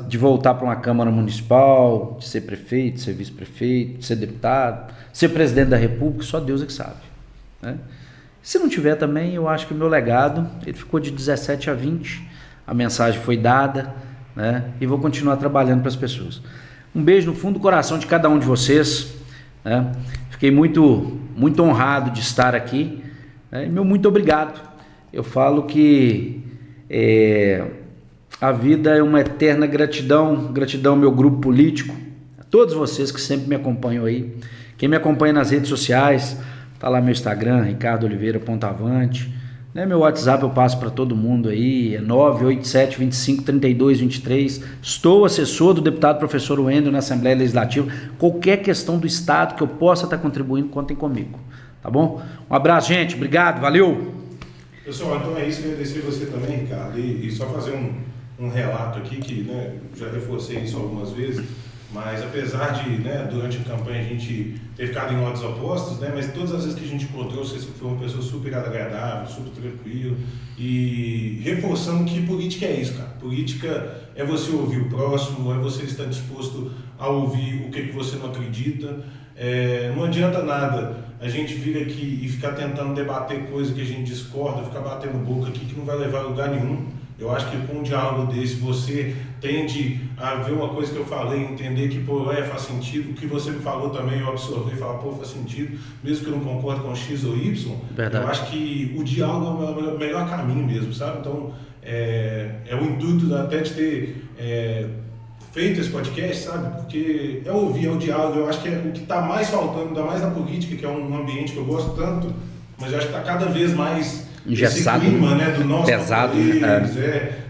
Speaker 2: de voltar para uma Câmara Municipal, de ser prefeito, de ser vice-prefeito, de ser deputado, ser presidente da República, só Deus é que sabe, né? Se não tiver também, eu acho que o meu legado, ele ficou de 17 a 20, a mensagem foi dada, né? E vou continuar trabalhando para as pessoas. Um beijo no fundo do coração de cada um de vocês, né? Fiquei muito, muito honrado de estar aqui, né? Meu muito obrigado. Eu falo que a vida é uma eterna gratidão, gratidão ao meu grupo político, a todos vocês que sempre me acompanham aí, quem me acompanha nas redes sociais, tá lá meu Instagram, Ricardo Oliveira Pontavante, né? Meu WhatsApp eu passo para todo mundo aí, é 987 25 32 23, estou assessor do deputado professor Wendel na Assembleia Legislativa, qualquer questão do Estado que eu possa estar contribuindo, contem comigo, tá bom? Um abraço, gente, obrigado, valeu!
Speaker 1: Pessoal, então é isso, agradecer você também, Ricardo, e só fazer um relato aqui, que, né, já reforcei isso algumas vezes. Mas apesar de, né, durante a campanha a gente ter ficado em odds opostos, né, mas todas as vezes que a gente encontrou, você foi uma pessoa super agradável, super tranquila e reforçando que política é isso, cara. Política é você ouvir o próximo, é você estar disposto a ouvir o que você não acredita. Não adianta nada a gente vir aqui e ficar tentando debater coisa que a gente discorda, ficar batendo boca aqui que não vai levar a lugar nenhum. Eu acho que com um diálogo desse você tende a ver uma coisa que eu falei, entender que pô, faz sentido, o que você me falou também eu absorvi e falar, pô, faz sentido, mesmo que eu não concorde com X ou Y.
Speaker 2: Verdade.
Speaker 1: Eu acho que o diálogo é o melhor caminho mesmo, sabe? Então, é o intuito até de ter feito esse podcast, sabe? Porque é ouvir, é o diálogo, eu acho que é o que está mais faltando, ainda mais na política, que é um ambiente que eu gosto tanto, mas eu acho que está cada vez mais
Speaker 2: engessado,
Speaker 1: esse clima, né, do nosso
Speaker 2: pesado,
Speaker 1: país,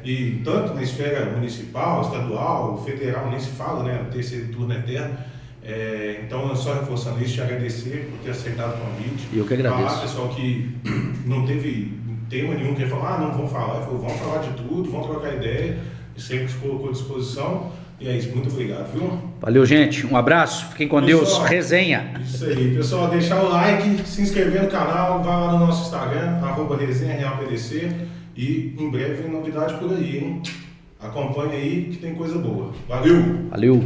Speaker 1: e tanto na esfera municipal, estadual, federal, nem se fala, né, o terceiro turno eterno. Então, só reforçando isso, te agradecer por ter aceitado o convite.
Speaker 2: Eu que agradeço.
Speaker 1: Falar, pessoal, que não teve tema nenhum que ia falar, não vamos falar, falou, vamos falar de tudo, vamos trocar ideia, e sempre se colocou à disposição. E é isso, muito obrigado, viu?
Speaker 2: Valeu, gente. Um abraço, fiquem com
Speaker 1: Pessoal,
Speaker 2: Deus. Resenha.
Speaker 1: Isso aí, pessoal, deixar o like, se inscrever no canal, vai lá no nosso Instagram, @resenharealpdc, e em breve novidade por aí, hein? Acompanhe aí que tem coisa boa. Valeu!
Speaker 2: Valeu.